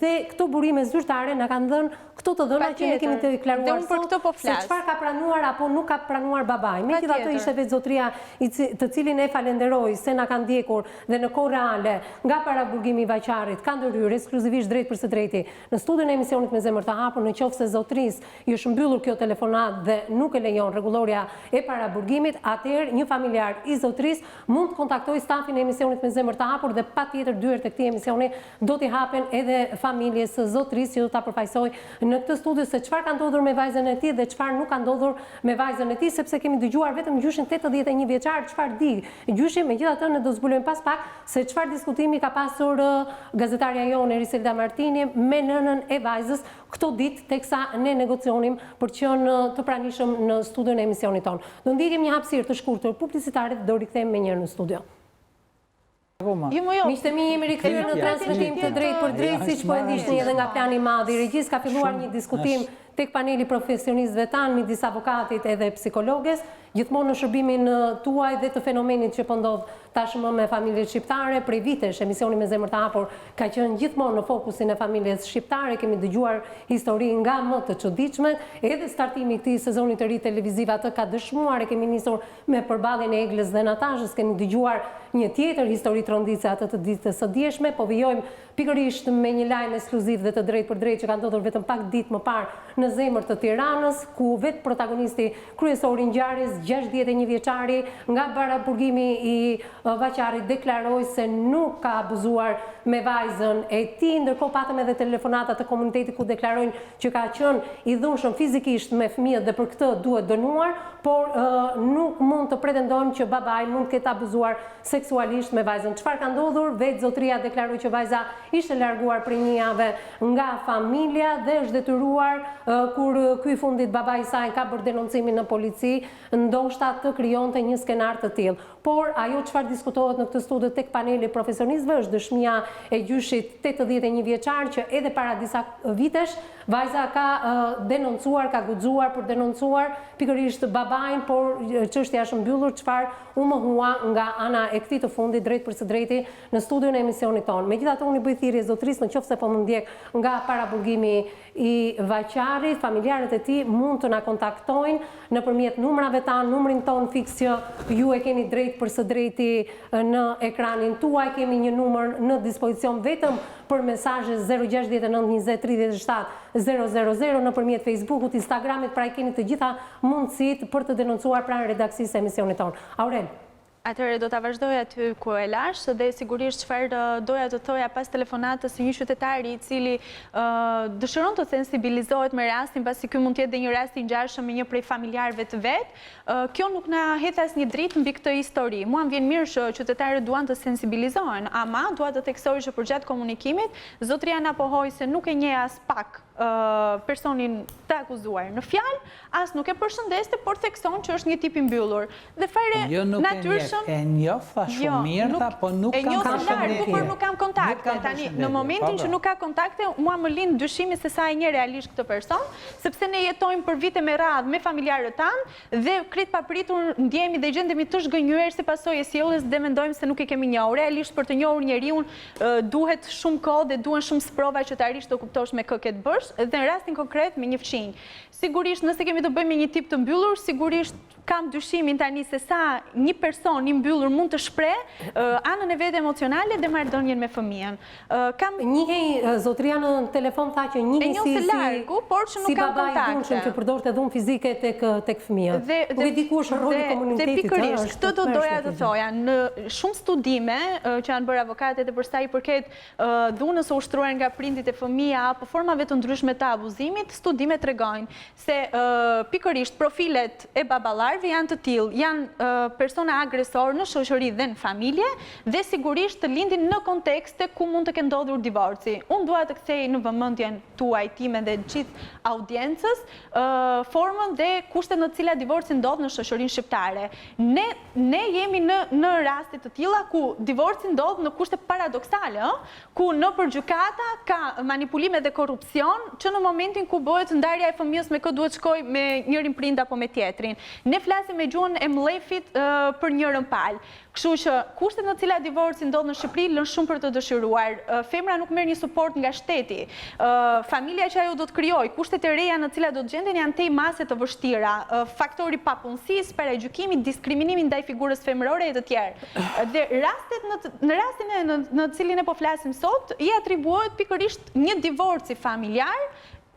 dhe këto burime zyrtare na kanë dhënë këto të dhëna që ne kemi të deklaruar sot se çfarë ka pranuar apo nuk ka pranuar babai. Megjithatë ishte vetë zotria të cilin e falenderoj se na kanë ndjekur dhe në kohë reale nga paraburgimi i Vaqarit ka ndërhyrë ekskluzivisht drejt për së drejti në studion e emisionit Me zemër të hapur, nëse zotrisë i është mbyllur kjo telefonat dhe nuk e lejon rregulloria e paraburgimit, atëherë një familjar i zotrisë mund të kontaktojë stafin e emisionit Me zemër të hapur dhe patjetër dyert e këtij emisioni do t'i hapen edhe familjes së zotrisë që do ta përfaqësojë në këtë studio se çfarë ka ndodhur me vajzën e tij dhe çfarë nuk ka ndodhur me vajzën e tij, sepse kemi dëgjuar vetëm gjyshin 81 vjeçar çfarë di. Gjyshi, megjithatë ne do zbulojmë pas pak se çfarë diskutimi ka pasur gazetarja jonë Eriselda Martini me nënën e vajzës këto ditë teksa ne negocionim për të qenë të pranishëm në studion e emisionit tonë. Do ndjekim një hapësirë të shkurtër publicitare dhe do rikthehemi më njëherë në studio. Miqtë mi, jemi rikthyer në transmetim të drejt për drejt, siç po e ndiqni edhe nga plani i madh i regjisë, ka filluar një diskutim tek paneli profesionistëve tanë midis avokatit edhe psikologes, gjithmonë në shërbimin tuaj dhe të fenomenit që po ndodh tashmë me familjet shqiptare. Prej vitesh emisioni Me zemër të hapur ka qenë gjithmonë në fokusin e familjes shqiptare. Kemi dëgjuar histori nga më të çuditshme, edhe startimi i këtij sezoni të ri televiziv atë ka dëshmuar. E kemi nisur me përballjen e Eglës dhe Natashës, kemi dëgjuar një tjetër histori tronditse atë të ditës së dieshme, po vijojmë pikërisht me një lajm ekskluziv dhe të drejtë për drejtë që ka ndodhur vetëm pak ditë më parë në zemër të Tiranës, ku vetë protagonisti kryesor i ngjarjes, 61 vjeçari, nga paraburgimi i Vaqarit deklaroi se nuk ka abuzuar me vajzën e tij, ndërkohë patëm edhe telefonata të komunitetit ku deklarojnë që ka qenë i dhunshëm fizikisht me fëmijët dhe për këtë duhet dënuar, por nuk mund të pretendojmë që babai mund të ketë abuzuar seksualisht me vajzën. Çfarë ka ndodhur? Vetë zotria deklaroi që vajza ishte larguar prej një jave nga familja dhe është detyruar kur ky fundit babai i saj ka bërë denoncimin në polici, ndoshta të krijonte një skenar të tillë. Por ajo çfarë diskutohet në këtë studio tek paneli profesionistëve është dëshmia e gjyshit 81 vjeçar që edhe para disa vitesh vajza ka denoncuar, ka guxuar për denoncuar pikërisht babain, por çështja është mbyllur, çfarë u mohua nga ana e këtij të fundit drejt për së drejti në studion e emisionit tonë. Megjithatë unë i bëj thirrje zotrisë, nëse po më ndjek nga paraburgimi i Vaqarit, familjarët e tij mund të na kontaktojnë nëpërmjet numrave tanë, numrin ton fiks që ju e keni drejt për së drejti në ekranin tuaj. Kemi një numër në dispozicion vetëm për mesazhe 069 20 37 000 nëpërmjet Facebookut, Instagramit, pra i keni të gjitha mundësitë për të denoncuar pranë redaksisë së emisionit tonë. Aurel. Atëherë do ta vazhdoj aty ku e lash dhe sigurisht çfarë doja të thoja pas telefonatës së një qytetari i cili dëshiron të sensibilizohet me rastin, pasi ky mund të jetë një rast i ngjashëm me një prej familjarëve të vet. Kjo nuk na hedh asnjë dritë mbi këtë histori. Mua më vjen mirë që qytetarët duan të sensibilizohen, ama dua të theksoj që përgjatë komunikimit zotria na pohoi se nuk e njeh as pak personin të akuzuar në fjalë, as nuk e përshëndeste, por thekson që është një tip i mbyllur. Dhe fare natyrshëm e njoh shumë mirë, po nuk kam kontakte. Por nuk kam kontakte. Tani në momentin që nuk ka kontakte, mua më lind dyshimi se sa e njeh realisht këtë person, sepse ne jetojmë për vite me radhë me familjarët tanë dhe krejt papritur ndjehemi dhe gjendemi të zhgënjur si pasojë e sjelljes dhe mendojmë se nuk i kemi njohur. Realisht për të njohur njeriu duhet shumë kohë dhe duhen shumë sprova që të arrish të kuptosh me kë ke të bësh, dhe në rastin konkret me një fëmijë. Sigurisht nëse kemi të bëjmë me një tip të mbyllur, sigurisht kam dyshimin tani se sa një person i mbyllur mund të shpreh anën e vet emocionale dhe marrëdhënien me fëmijën. Njihej zotria në telefon tha që njihej si largu, por që nuk kam kontakt. Që përdorte dhunë fizike tek fëmia. Nuk e di ku është rolli i komunitetit. Dhe pikërisht këtë do doja të thoja. Në shumë studime që janë bërë avokatët e për sa i përket dhunës së ushtruar nga prindit e fëmija apo formave të ndryshme të abuzimit, studimet tregojnë se pikërisht profilet e baballarëve dëshiruarve janë të tillë, janë persona agresor në shoqëri dhe në familje dhe sigurisht të lindin në kontekste ku mund të kenë ndodhur divorci. Unë dua të kthej në vëmendjen tuaj time dhe gjithë audiencës formën dhe kushtet në të cilat divorci ndodh në shoqërinë shqiptare. Ne jemi në raste të tilla ku divorci ndodh në kushte paradoksale, ku nëpër gjykata ka manipulime dhe korrupsion, që në momentin ku bëhet ndarja e fëmijës me kë duhet shkoj me njërin prind apo me tjetrin. Ne flasim me gjuhën e mllefit për njërën palë. Kështu që kushtet në të cilat divorci ndodh në Shqipëri lën shumë për të dëshiruar. Femra nuk merr një suport nga shteti. Familja që ajo do të krijojë, kushtet e reja në të cilat do të gjenden janë tej mase të vështira, faktori papunësisë, paragjykimi, diskriminimi ndaj figurës femërore e të tjerë. Dhe në rastin në të cilin e po flasim sot, i atribuohet pikërisht një divorci familjar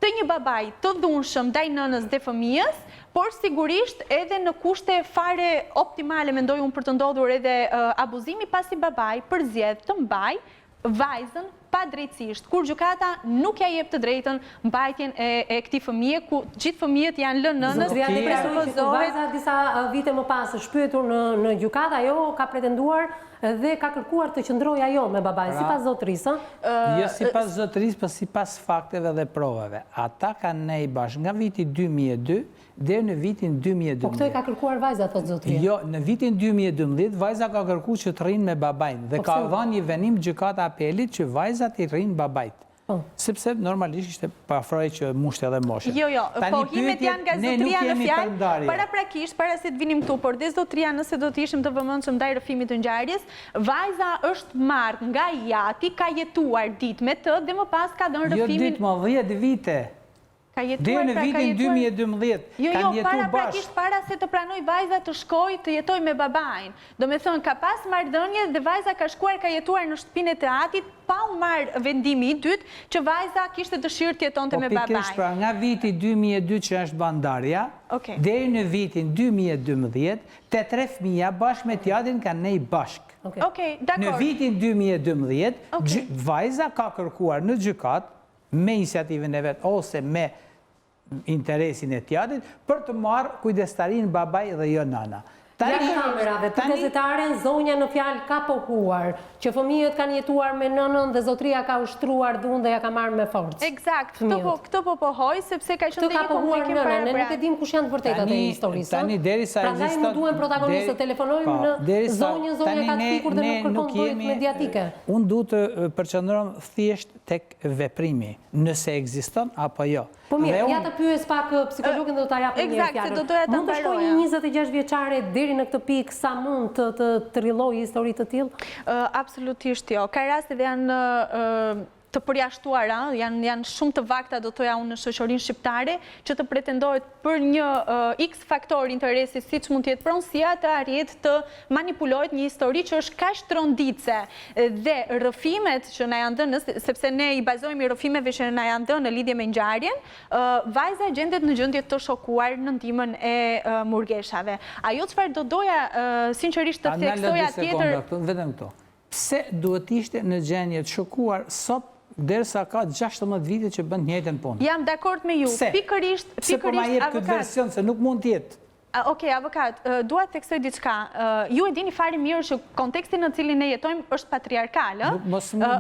të një babai të dhunshëm ndaj nënës dhe fëmijës, por sigurisht edhe në kushte fare optimale, mendoj unë, për të ndodhur edhe abuzimi, pasi babai përzgjedh të mbaj vajzën padrejtësisht, kur gjykata nuk ja jep të drejtën mbajtjen e këtij fëmije, ku gjithë fëmijët janë lënë nënës. Vajza disa vite më pas shpyetur në gjykatë, ajo ka pretenduar dhe ka kërkuar të qëndrojë ajo me babai, sipas zotërisë. Jo sipas zotërisë, por sipas fakteve dhe provave. Ata kanë nejë bashkë nga viti 2002 deri në vitin 2012. Po këtë e ka kërkuar vajza, thotë zotëria. Jo, në vitin 2012 vajza ka kërkuar që të rrinë me babajnë dhe ka dhënë një venim gjykata apelit që vajzat i rrinë babajt. Sepse normalisht ishte pafroj që mushte edhe moshe. Jo, po himet janë nga zotëria në fjalë, paraprakisht, para se të vinim këtu, por dhe zotëria nëse do të ishim të vëmendshëm ndaj rrëfimit të ngjarjes, vajza është marrë nga jati, ka jetuar ditë me të dhe më pas ka dhënë rrëfimin. Jo ditë, më 10 vite. Dhe në vitin 2012 kanë jetu bashkë. Prakisht para se të pranoj vajza të shkoj të jetoj me babajnë. Do me thënë, ka pas marrëdhënie dhe vajza ka shkuar, ka jetuar në shtëpinë e teatrit, pa u marrë vendimi i dytë që vajza kishte dëshirë të jetonte me babajnë. Po pikërisht pra, nga viti 2002 që është bandarja, deri në vitin 2012, të 3 fëmija bashkë me teatrin kanë nejë bashkë. Në vitin 2012, vajza ka kërkuar në gjykat, me iniciativën e vetë ose me interesin e teatrit, për të marrë kujdestarinë babaj dhe jo nana. Ja kamerave, për gazetaren, zonja në fjalë ka pohuar, që fëmijët kanë jetuar me nënën dhe zotria ka ushtruar dhunë dhe ja ka marrë me forcë. Eksakt, këtë po pohoj, sepse ka qenë një komunikim para. Ne nuk e dim kush janë të vërtetat e historisë. Prandaj më duhen protagonistët, telefonojmë në zonja ka të fikur dhe nuk kërkon dojtë mediatike. Unë du të përqendrohem thjesht tek veprimi, nëse ekziston apo jo. Po mirë, ja të pyes pak psikologin dhe do ta japim një fjalë. Mund të shkojë një 26 vjeçare deri në këtë pikë, sa mund të rrillojë histori të tillë? Absolutisht jo. Ka raste dhe janë të përjashtuara, janë shumë të vakta, do thoja unë, në shoqërinë shqiptare, që të pretendohet për një X faktor interesi, siç mund të jetë pronësia, të arrit të manipulohet një histori që është kaq tronditse dhe rrëfimet që na janë dhënë, sepse ne i bazojmë rrëfimeve që na janë dhënë në lidhje me ngjarjen, vajza gjendet në gjendje të shokuar në ndihmën e murgeshave. Ajo çfarë do doja sinqerisht të theksoja tjetër, vetëm këto. Pse duhet ishte në gjendje të shokuar sot derisa ka 16 vite që bën njëjtën punë? Jam dakord me ju. Pikërisht Se po ma jep këtë version se nuk mund të jetë. Okej, avokat, dua të theksoj diçka. Ju e dini fare mirë që konteksti në cilin ne jetojmë është patriarkal, ë?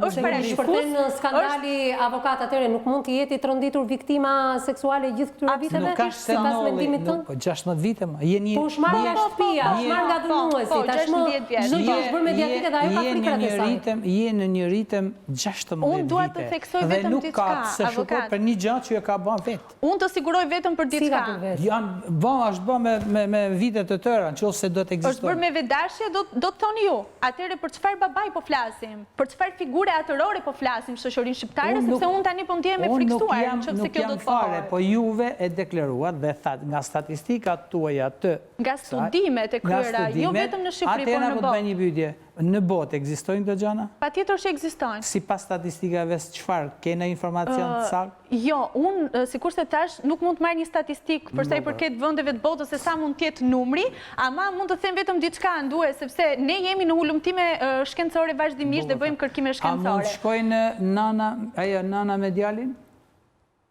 Është parashikuar në skandali avokat, atëherë nuk mund të jetë i tronditur viktima seksuale gjithë këtyre viteve? Nuk ka sipas mendimit tënd? Po 16 vite më. Po është marrë nga shtëpia, është marrë nga dhunuesi, tashmë çdo gjë është bërë mediatike dhe ajo ka frikrat e saj. Je në një ritëm 16 vite. Unë dua të theksoj vetëm diçka, avokat. Për një gjë që e ka bën vetë. Unë të siguroj vetëm për diçka. Është bën me vitet të tëra, nëse do të ekzistojë. Është bërë me vedashje, do të thoni ju. Atëherë për çfarë babai po flasim? Për çfarë figure atërore po flasim shoqërinë shqiptare, sepse unë tani po ndihem e friksuar, nëse kjo do të fare, po juve e deklaruat dhe thatë nga statistikat tuaja të nga studimet e kryera, jo vetëm në Shqipëri, por në botë. Një pyetje. Në botë ekzistojnë këto gjëra? Patjetër që ekzistojnë. Sipas statistikave çfarë? Keni informacion të saktë? Jo, unë sikur se thash nuk mund të marr një statistikë për sa i përket vendeve të botës se sa mund të jetë numri, ama mund të them vetëm diçka ndue, sepse ne jemi në hulumtime shkencore vazhdimisht dhe bëjmë kërkime shkencore. A mund shkojnë nana me djalin?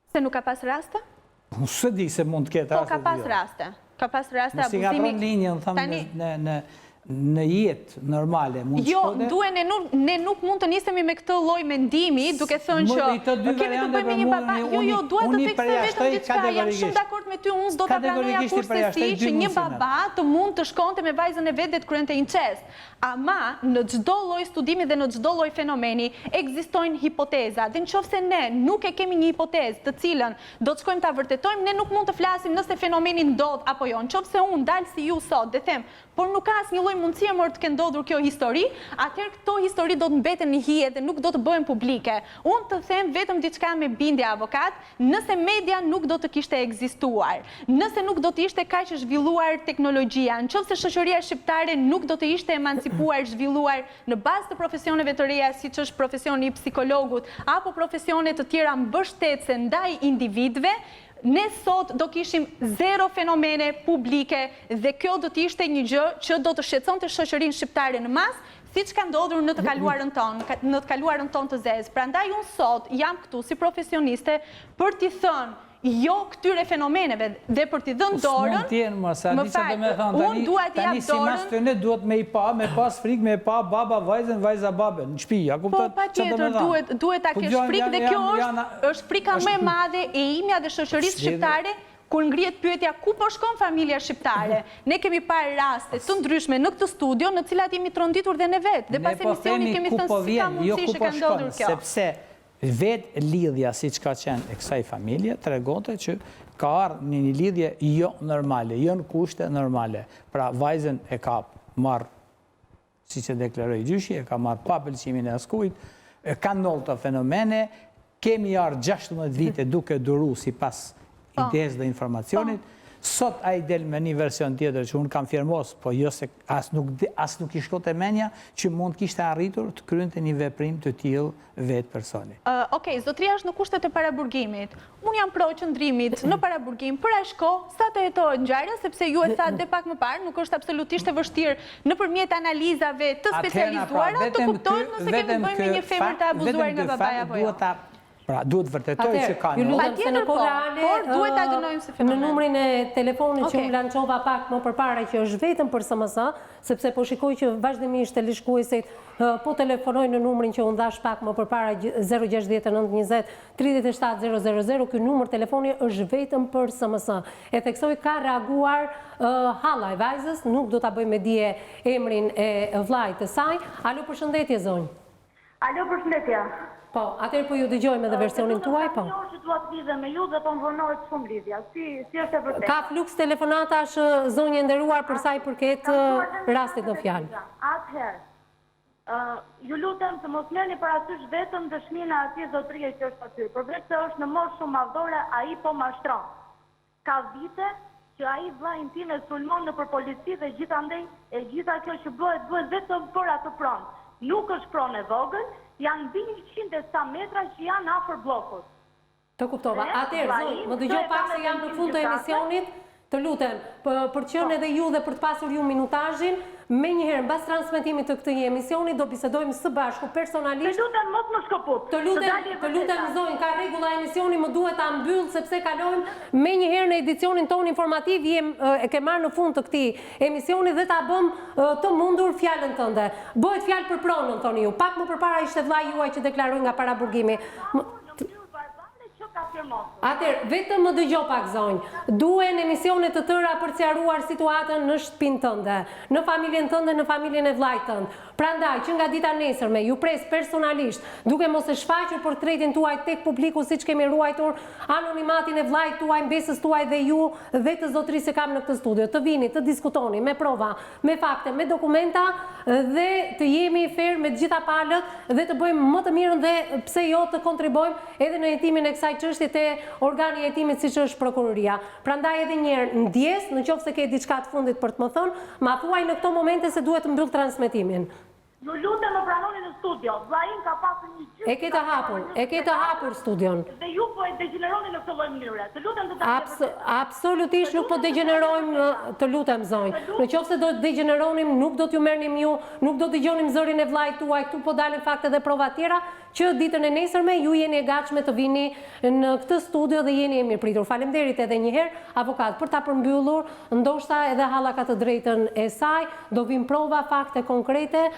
Se nuk ka pas raste? Unë s'e di se mund të ketë raste. Po ka pas raste. Ka pas raste Mos i abuzimi. gabron linjën, thamë në jetë normale, mund të Jo, shkode? ne nuk mund të nisemi me këtë lloj mendimi, duke thënë që I të dy variante për mua, jo, dua të unë i theksoj vetëm përjashtoj diçka, jam shumë dakord me ty, unë s'do ta pranoja kurse që një baba të mund të shkonte me vajzën e vet dhe të kryente incest. Ama në çdo lloj studimi dhe në çdo lloj fenomeni ekzistojnë hipoteza. Dhe nëse ne nuk e kemi një hipotezë të cilën do të shkojmë ta vërtetojmë, ne nuk mund të flasim nëse fenomeni ndodh apo jo. Nëse unë dal si ju sot dhe them, por nuk ka asnjë lloj mundësie më të kenë ndodhur kjo histori, atëherë këto histori do të mbeten në hije dhe nuk do të bëhen publike. Unë të them vetëm diçka me bindje avokat, nëse media nuk do të kishte ekzistuar, nëse nuk do të ishte kaq e zhvilluar teknologjia, nëse shoqëria shqiptare nuk do të ishte emancipuar, zhvilluar në bazë të profesioneve të reja, siç është profesioni i psikologut apo profesione të tjera mbështetëse ndaj individëve, ne sot do kishim zero fenomene publike dhe kjo do të ishte një gjë që do të shqetësonte shoqërinë shqiptare në mas, siç ka ndodhur në të kaluarën tonë të zezë. Prandaj unë sot jam këtu si profesioniste për t'i thënë jo këtyre fenomeneve dhe për t'i dhënë dorën. Më fal, unë dua t'i jap dorën. Tani si mashtëne duhet me pas frikë, me pa baba vajzën, vajza babën, në shtëpi, a kupton? Po patjetër duhet ta kesh frikë dhe kjo është frika më e madhe e imja dhe shoqërisë shqiptare. Kur ngrihet pyetja ku po shkon familja shqiptare, ne kemi parë raste të ndryshme në këtë studio në cilat jemi tronditur dhe ne vetë. Dhe pas emisionit kemi thënë si ka mundësi që ka ndodhur kjo. Sepse vetë lidhja si që ka qenë e kësaj familje, tregonte që ka ardhur një lidhje jo normale, jo në kushte normale. Pra vajzën e ka marrë, si që deklaroi gjyshi, e ka marrë pa pëlqimin e askujt, ka ndodhur të fenomene, kemi ardhur 16 vite duke duru si pas idejës dhe informacionit. Sot a i del me një version tjetër që unë kam firmos, po jo se as nuk i shkote menja që mund kishte arritur të kryente një veprim të tillë vetë personi. Okej, zotëria është në kushtet e paraburgimit. Unë jam pro qëndrimit në paraburgim për aq kohë sa të jetohet ngjarja, sepse ju e thatë dhe pak më parë, nuk është absolutisht e vështirë nëpërmjet analizave të specializuara të kuptohet nëse kemi bëjmë me një femër të abuzuar nga babaja apo jo. Pra, duhet vërtetoj që ka ju lutem se në kohë reale, por duhet ta dënojmë si fenomen. Në numrin e telefonit që unë lançova pak më përpara që është vetëm për SMS, sepse po shikoj që vazhdimisht teleshikuesit po telefonojnë në numrin që unë dhash pak më përpara 069 20 37 000, ky numër telefoni është vetëm për SMS. E theksoj ka reaguar halla e vajzës, nuk do ta bëj me dije emrin e vllajt të saj. Alo, përshëndetje zonjë. Alo, përshëndetje. Po, atëherë po ju dëgjojmë edhe versionin tuaj, po. Që dua të lidhem me ju dhe po më vonohet shumë lidhja. Si është e vërtetë? Ka fluks telefonatash zonjë nderuar për sa i përket rastit në fjalë. Atëherë, ju lutem të mos merrni parasysh vetëm dëshminë e atij zotërie që është aty. Përveç se është në moshë shumë madhore, ai po mashtron. Ka vite që ai vllajin tim e sulmon nëpër polici dhe gjithandej e gjitha kjo që bëhet vetëm për atë pronë. Nuk është pronë e vogël, janë mbi 100 sa metra që janë afër bllokut. Të kuptova. Atëherë, zonjë, më dëgjoj pak se jam në fund të emisionit. Të lutem, për të qenë edhe ju dhe për të pasur ju minutazhin, menjëherë mbas transmetimit të këtij emisioni do bisedojmë së bashku personalisht. Të lutem mos më shkoput. Të lutem zonjë, ka rregulla emisioni, më duhet ta mbyll sepse kalojmë menjëherë në edicionin ton informativ, e ke marrë në fund të këtij emisioni dhe ta bëm të mundur fjalën tënde. Bëhet fjalë për pronën, thoni ju. Pak më përpara ishte vllai juaj që deklaroi nga paraburgimi. Atëherë, vetëm më dëgjo pak zonjë. Duhen emisione të tëra për të sqaruar situatën në shtëpinë tënde, në familjen tënde, në familjen e vllajt tënd. Prandaj, që nga dita nesërme, ju pres personalisht, duke mos e shfaqur portretin tuaj tek publiku siç kemi ruajtur anonimatin e vllajt tuaj, mbesës tuaj dhe ju dhe të zotërisë që kam në këtë studio, të vini, të diskutoni me prova, me fakte, me dokumenta dhe të jemi fair me të gjitha palët dhe të bëjmë më të mirën dhe pse jo të kontribojmë edhe në hetimin e kësaj çështje te organi i hetimit siç është prokuroria. Prandaj edhe një herë ndjes, nëse ke diçka të fundit për të më thënë, ma thuaj në këto momente se duhet të mbyll transmetimin. Ju lutem më pranoni në studio. Vllai ka pasur një gjyq. E ke të hapur studion. Dhe ju po e degeneroni në këtë lloj mënyre. Të lutem të Absolutisht nuk po degenerojmë, të lutem zonjë. Në qoftë se do të degeneronim, nuk do t'ju merrnim ju, nuk do të dëgjonim zërin e vllajt tuaj, këtu po dalin fakte dhe prova tjera që ditën e nesërme ju jeni e gatshme të vini në këtë studio dhe jeni e mirëpritur. Faleminderit edhe një herë, avokat, për ta përmbyllur, ndoshta edhe Halla ka të drejtën e saj, do vim prova, fakte konkrete,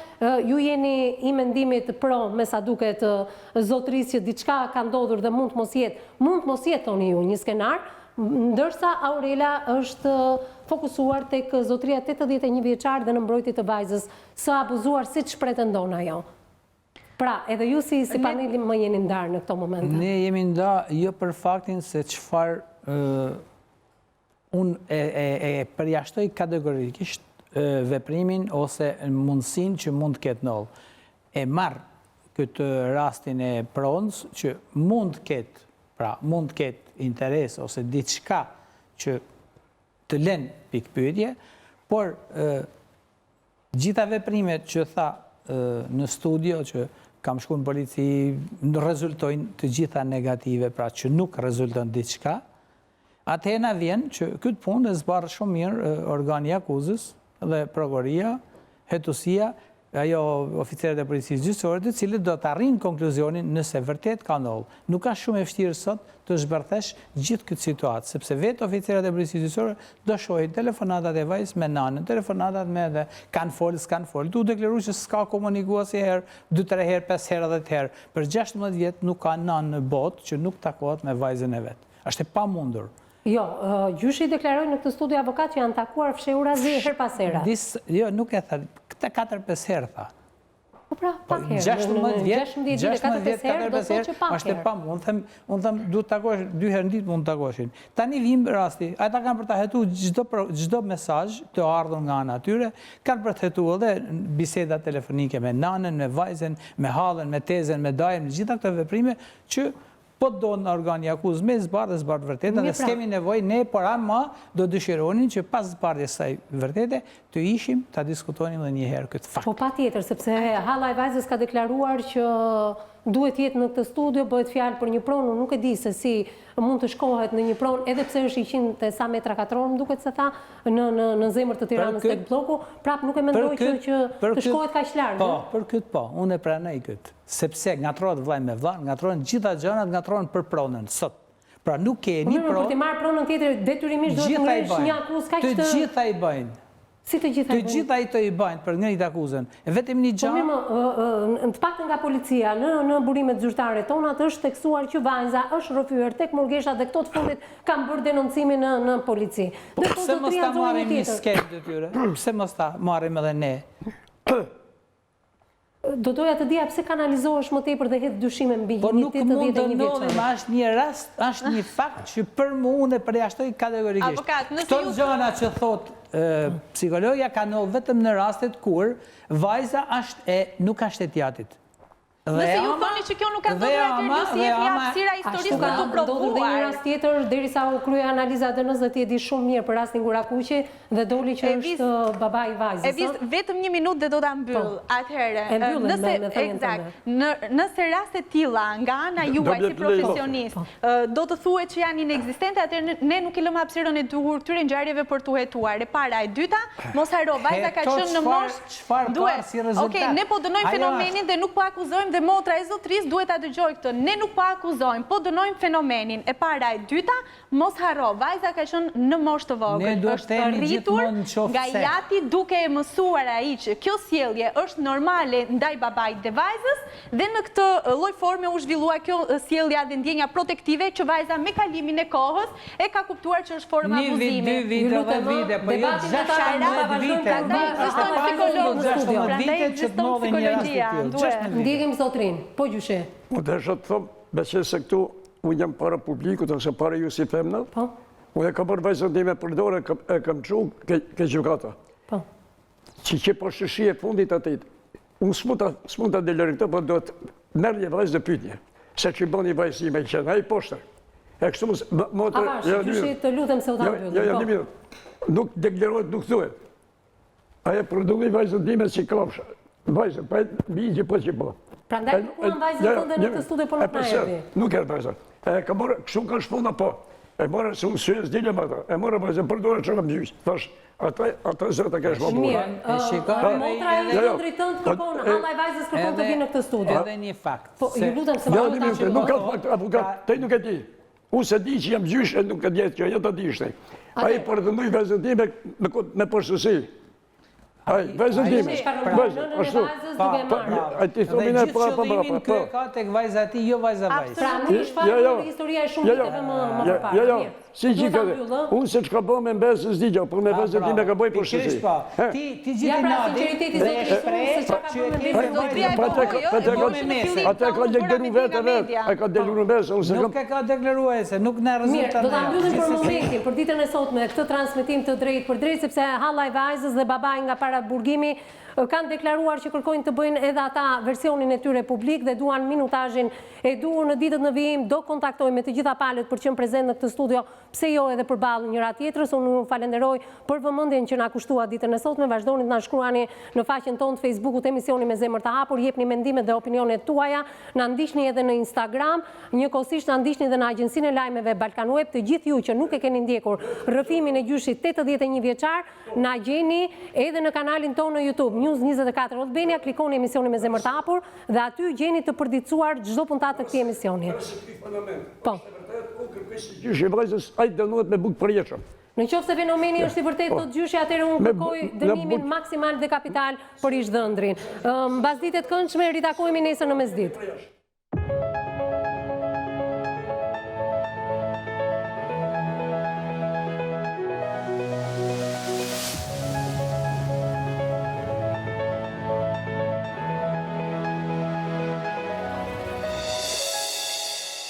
ju jeni i mendimit pro, me sa duket zotërisë që diçka ka ndodhur dhe mund të mos jetë thoni ju një skenar, ndërsa Aurela është fokusuar tek zotëria 81 vjeçar dhe në mbrojtje të vajzës së abuzuar siç pretendon ajo. Pra, edhe ju si paneli më jeni ndarë në këto momente? Ne jemi ndarë jo për faktin se çfarë unë e përjashtoj kategorikisht veprimin ose mundësinë që mund të ketë ndodhur. E marr këtë rastin e pronës që mund të ketë interes ose diçka që të lënë pikë pyetje, por gjitha veprimet që tha në studio që kam shku në polici, rezultojnë të gjitha negative, pra që nuk rezulton diçka, atëherë na vjen që këtë punë e zbarë shumë mirë organi i akuzës dhe prokuroria, hetusia, ajo oficerët e policisë gjyqësore, të cilët do të arrijnë konkluzionin nëse vërtet ka ndodhur. Nuk ka shumë e vështirë sot të zbërthesh gjithë këtë situatë, sepse vetë oficerët e policisë gjyqësore do shohin telefonatat e vajzës me nanën, telefonatat me edhe kanë folë, tu deklaruar që s'ka komunikuar asnjëherë, 2-3 herë, 5 herë, 10 herë. Për 16 vjet nuk ka nanë në botë që nuk takohet me vajzën e vet. Është e pamundur. Jo, gjyshi deklaroi në këtë studio avokat që janë takuar fshehurazi her pas here. Jo, nuk e tha, këta 4-5 herë tha. Po pra, pak herë. 16 vjet, 4-5 herë, do të thotë që pak është e herë. pamundur. Unë them duhet takosh 2 herë në ditë mund të takoshin. Tani vim rasti, ata kanë për ta hetuar çdo mesazh të ardhur nga ana atyre, kanë për të hetuar edhe biseda telefonike me nanën, me vajzën, me hallën, me tezën, me dajën, gjitha këto veprime që po do në organi akuzë me zbarë vërtete, dhe s'kemi nevoj ne, por ama do dëshironin që pas zbardhjes saj vërtete, të ishim, të diskutonim dhe një herë këtë fakt. Po pa tjetër, sepse Halla e vajzës ka deklaruar që duhet jetë në këtë studio, bëhet fjalë për një pronë, nuk e di se si mund të shkohet në një pronë, edhe pse është 100 sa metra katror, më duket se tha, në zemër të Tiranës tek bloku, prap nuk e mendoj që të shkohet kaq larg. Po, për këtë po, unë e pranoj këtë. Sepse ngatrohet vllai me vllaj, ngatrohen gjitha gjërat, ngatrohen për pronën sot. Pra nuk keni pronë. Për të marrë pronën tjetër, detyrimisht duhet të ngresh një akuzë kaq të. Të gjitha i bëjnë. Si të gjitha i bëjnë? Të gjitha i të i bëjnë për ngrit akuzën. E vetëm një gjë. Në të paktën nga policia, në burimet zyrtare tona, të është teksuar që vajza është rrëfyer tek Murgesha dhe këto të fundit kanë bërë denoncimin në polici. Pse mos ta marrim një skemë të tyre? Pse mos ta marrim edhe ne? Do doja të dija pse kanalizohesh më tepër dhe hedh dyshime mbi po një nuk 81 mund të vjeçar. ndodhi, është një rast, është një fakt që për mua unë e përjashtoj kategorikisht. Avokat, nëse Këto gjëra që thot psikologja ka ndodhur vetëm në rastet kur vajza nuk ka shtetiatit. Nëse ju thoni që kjo nuk ka ndodhur atëherë ju si jepni hapësira historisë për të Ndodhur dhe një provuar. rast tjetër, derisa u krye analiza DNS dhe ti e di shumë mirë për rastin Gurakuqi dhe doli që është babai i vajzës. E vis vetëm një minutë dhe do ta mbyll. Atëherë, nëse raste tilla nga ana juaj si profesionist do të thuhet që janë inekzistente, atëherë ne nuk i lëmë hapësirën e duhur këtyre ngjarjeve për tu hetuar. E para, e dyta, mos haro, vajza ka qenë në moshë. Okej, ne po dënojmë fenomenin dhe nuk po akuzojmë dhe motra e zotërisë duhet ta dëgjoj këtë. Ne nuk po akuzojmë, po dënojmë fenomenin. E para, e dyta, mos haro, vajza ka qenë në moshë të vogël. Është rritur nga jati duke e mësuar ai që kjo sjellje është normale ndaj babait dhe vajzës dhe në këtë lloj forme u zhvillua kjo sjellja dhe ndjenja protektive që vajza me kalimin e kohës e ka kuptuar që është forma abuzimi. Një vit, 10 vite, po jo 16 vite. Ekziston psikolog në studio, prandaj ekziston psikologjia. Ndjekim zotrin, po gjyshe. Po desha të thëmë, beqe se këtu unë jam para publikut, ose para ju si femna, unë e kam bërë vajzën time për dorë, e kam qu ke gjukata. Që po shëshi e fundit atit, unë s'mund të delërin këtë, po do të merë një vajzë dhe pytje, se që bën një vajzë me i qenë, a i poshtër. E kështu motë... Gjyshi të lutem se u ta mbyllë. Ja, një minut. Nuk deklerohet, nuk thuhet. Aja produkti vajzën time si klapsha. Vajzë, pa bigje po që po. Pra ndaj kërkuan vajzën tënde në këtë studio, po nuk na erdhi. Nuk erë vajzë. Ka morë, kështu ka shpuna po. E morë, se unë syes dile më ata. E morë vajzën, përdojnë që kam gjysh. Thash, ata zërë të kesh më bura. Motra e Lëndrit tëndë kërkon, halla e vajzës kërkon të vinë në këtë studio. Edhe një fakt. Po, ju lutem se më ta shikoj. Nuk ka fakt, avokat, te nuk e di. Unë se di që jam gjysh e nuk e djetë kjo, jetë të dishte. A i përdënuj vajzën time me përshësi. Aj, vajzën time. Ashtu. A ti thomin e pra. Kjo ka tek vajza ti, jo vajza vajzë. Pra në shfarë historia e shumë viteve më përpara. Jo, si gjithë unë se që ka bëmë me mbesë së digjo, për me vajzën time ka bëj përshësi. Ti gjithë pra sinceriteti zotë se që ka bëmë me mbesë. Ate ka dekleru vetë vetë, e ka dekleru mbesë. Nuk e ka dekleru e se, nuk në rezultat. Mirë, do të mbyllim për momentin, për ditën e sotme, këtë transmitim të drejt për drejt, sepse halla e vajzës dhe babaj nga para burgimi kanë deklaruar që kërkojnë të bëjnë edhe ata versionin e tyre publik dhe duan minutazhin e duhur në ditët në vijim. Do kontaktoj me të gjitha palët për qenë prezent në këtë studio, pse jo edhe përballë njëra tjetrës. Unë ju falenderoj për vëmendjen që na kushtua ditën e sotme. Vazhdoni të na shkruani në faqen tonë të Facebookut emisioni me zemër të hapur, jepni mendimet dhe opinionet tuaja, na ndiqni edhe në Instagram, njëkohësisht na ndiqni edhe në agjencinë e lajmeve Balkan Web. Të gjithë ju që nuk e keni ndjekur rrëfimin e gjyshit 81 vjeçar, na gjeni edhe në kanalin tonë në YouTube News 24 Albania, klikoni emisioni me zemër të hapur dhe aty gjeni të përditësuar çdo puntat të këtij emisioni. Po. Gjyshi vajzës, ai dënohet me bukë përjetshëm. Në qoftë se fenomeni është i vërtetë, thotë gjyshi, atëherë unë kërkoj dënimin maksimal dhe kapital për ish dhëndrin. Mbas ditët këndshme ritakohemi nesër në mesditë.